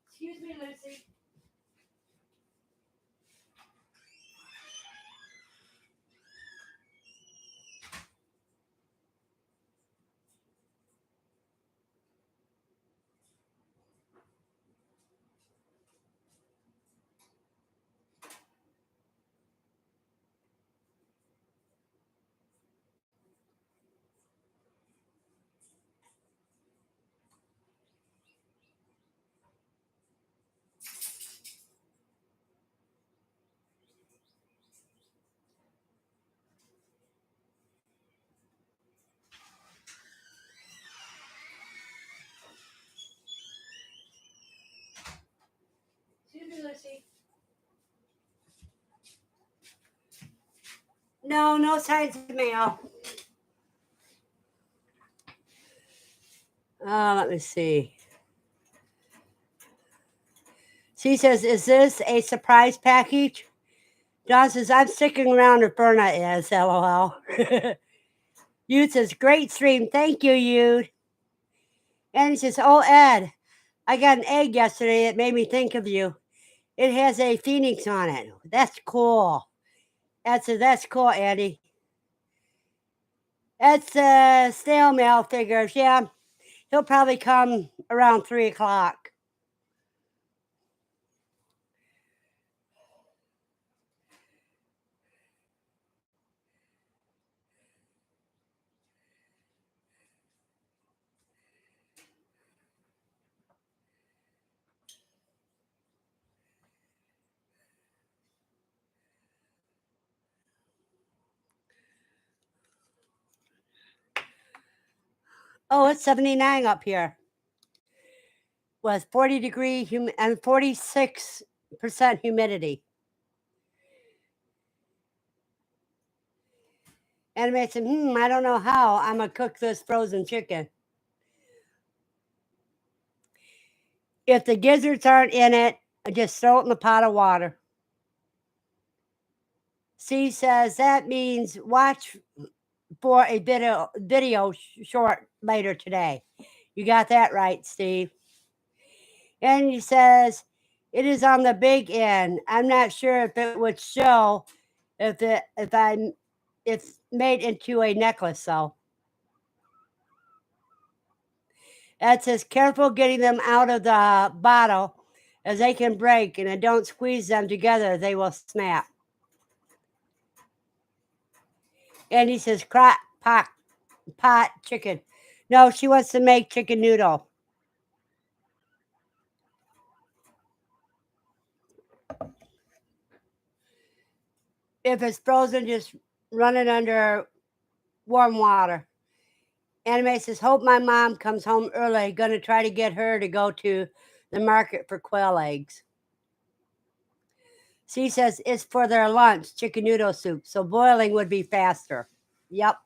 Excuse me, Lucy. Excuse me, Lucy. No signs of mail. Let me see. She says, is this a surprise package? John says, I'm sticking around if Verna is, LOL. Youth says, great stream. Thank you, Youth. And he says, oh, Ed, I got an egg yesterday that made me think of you. It has a phoenix on it. That's cool. That's cool, Andy. That's snail mail figures. Yeah, he'll probably come around 3 o'clock. Oh, it's 79 up here. Was 40-degree and 46% humidity. And I said, I don't know how I'm going to cook this frozen chicken. If the gizzards aren't in it, just throw it in the pot of water. C says that means watch for a video short later today. You got that right, Steve. And he says it is on the big end. I'm not sure if it would show if it's made into a necklace though. It says, careful getting them out of the bottle as they can break, and don't squeeze them together, they will snap. And he says, pot chicken. No, she wants to make chicken noodle. If it's frozen, just run it under warm water. Anime says, hope my mom comes home early. Gonna try to get her to go to the market for quail eggs. She says it's for their lunch, chicken noodle soup, so boiling would be faster. Yep.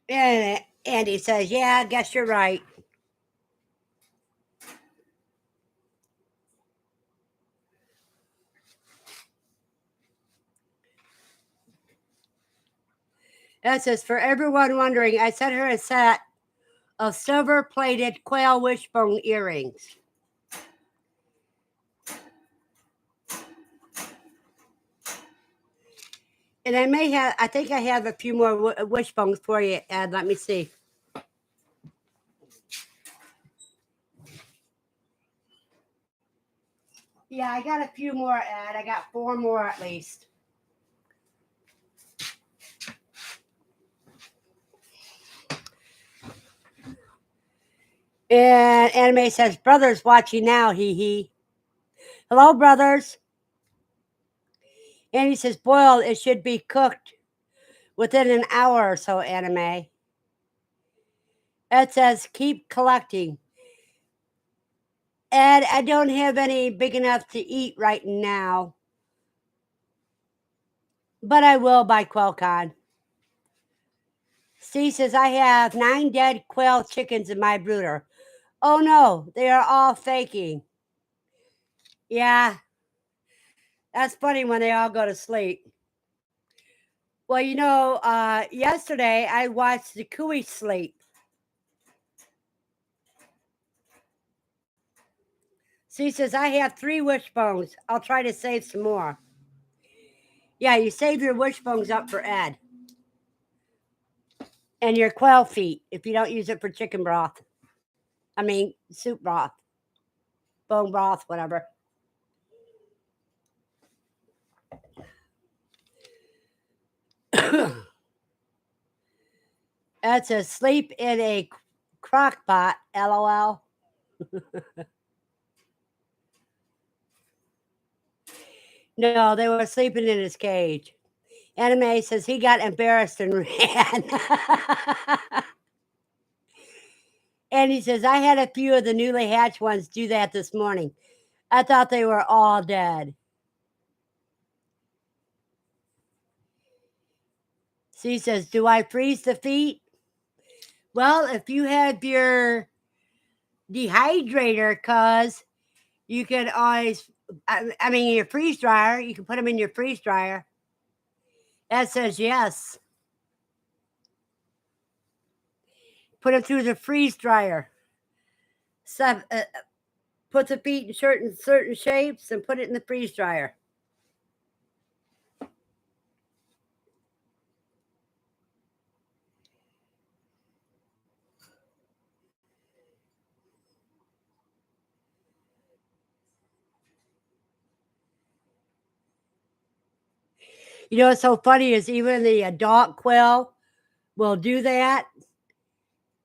And Andy says, yeah, I guess you're right. That says, for everyone wondering, I sent her a set of silver-plated quail wishbone earrings. And I think I have a few more wishbones for you, Ed. Let me see. Yeah, I got a few more, Ed. I got 4 more at least. And Anime says, brother's watching now, hee hee. Hello, brothers. And he says, boiled, it should be cooked within an hour or so, Anime. It says, keep collecting. Ed, I don't have any big enough to eat right now. But I will by QuailCon. Steve says, I have 9 dead quail chickens in my brooder. Oh no, they are all faking. Yeah, that's funny when they all go to sleep. Well, yesterday I watched the Cooey sleep. She says, I have 3 wishbones. I'll try to save some more. Yeah, you save your wishbones up for Ed. And your quail feet, if you don't use it for chicken broth. I mean, soup broth. Bone broth, whatever. It says, sleep in a crock pot, LOL. No, they were sleeping in his cage. Anime says he got embarrassed and ran. And he says, I had a few of the newly hatched ones do that this morning. I thought they were all dead. She says, do I freeze the feet? Well, if you have your dehydrator, cuz you can always, I mean, your freeze dryer, you can put them in your freeze dryer. That says yes. Put them through the freeze dryer. Put the feet in certain shapes and put it in the freeze dryer. You know what's so funny is even the adult quail will do that.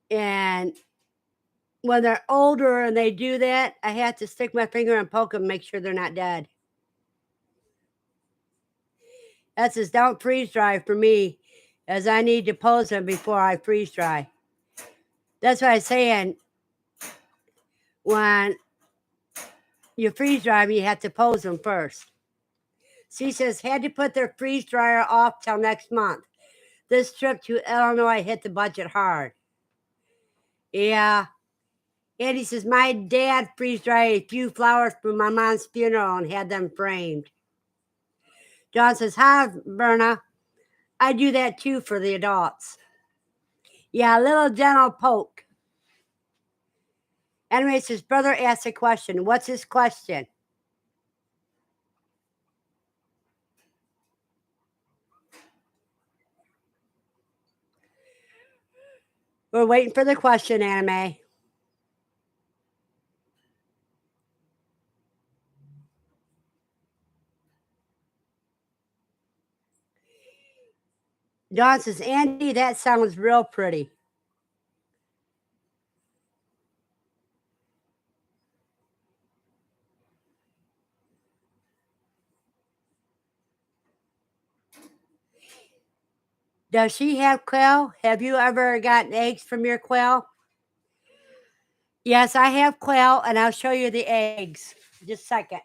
And when they're older and they do that, I have to stick my finger and poke them, make sure they're not dead. That says, don't freeze dry for me, as I need to pose them before I freeze dry. That's what I'm saying. When you freeze dry, you have to pose them first. She says, had to put their freeze dryer off till next month. This trip to Illinois hit the budget hard. Yeah. Andy says, my dad freeze dried a few flowers for my mom's funeral and had them framed. John says, hi, Verna. I do that too for the adults. Yeah, a little gentle poke. Anyway, his brother asked a question. What's his question? We're waiting for the question, Anime. Dawn says, Andy, that sounds real pretty. Does she have quail? Have you ever gotten eggs from your quail? Yes, I have quail, and I'll show you the eggs. Just a second.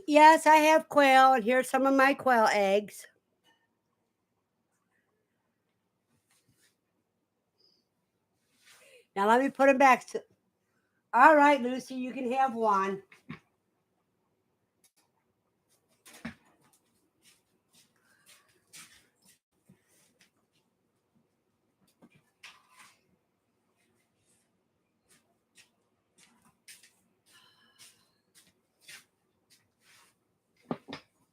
Yes, I have quail, and here's some of my quail eggs. Now let me put them back. All right, Lucy, you can have one.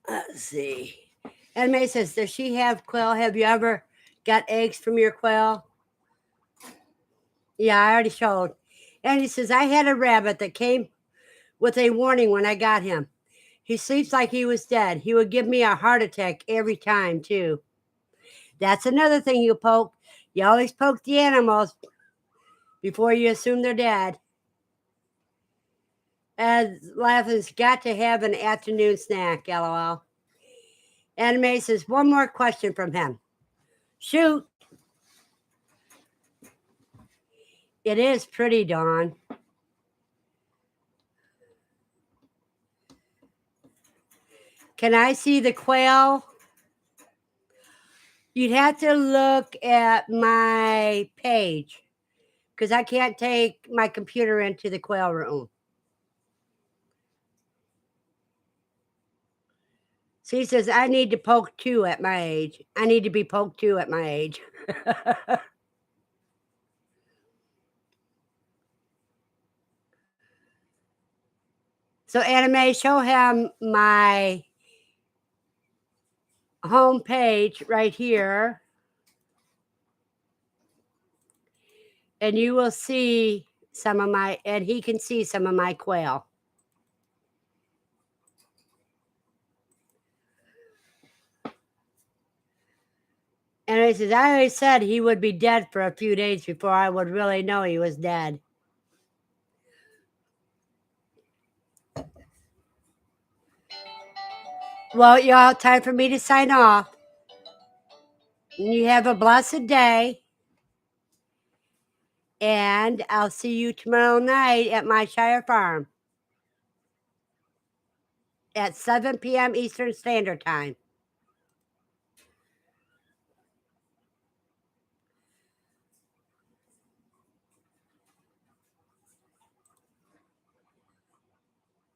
Let's see. And May says, does she have quail? Have you ever got eggs from your quail? Yeah, I already showed. And he says, I had a rabbit that came with a warning when I got him. He sleeps like he was dead. He would give me a heart attack every time, too. That's another thing you poke. You always poke the animals before you assume they're dead. And Laughing's got to have an afternoon snack, LOL. Anime says, one more question from him. Shoot. It is pretty, Dawn. Can I see the quail? You'd have to look at my page because I can't take my computer into the quail room. So he says, I need to poke two at my age. I need to be poked two at my age. So Anime, show him my home page right here. And you will see some of my, and he can see some of my quail. And he says, I always said he would be dead for a few days before I would really know he was dead. Well, y'all, time for me to sign off. You have a blessed day. And I'll see you tomorrow night at my Shire Farm at 7 p.m. Eastern Standard Time.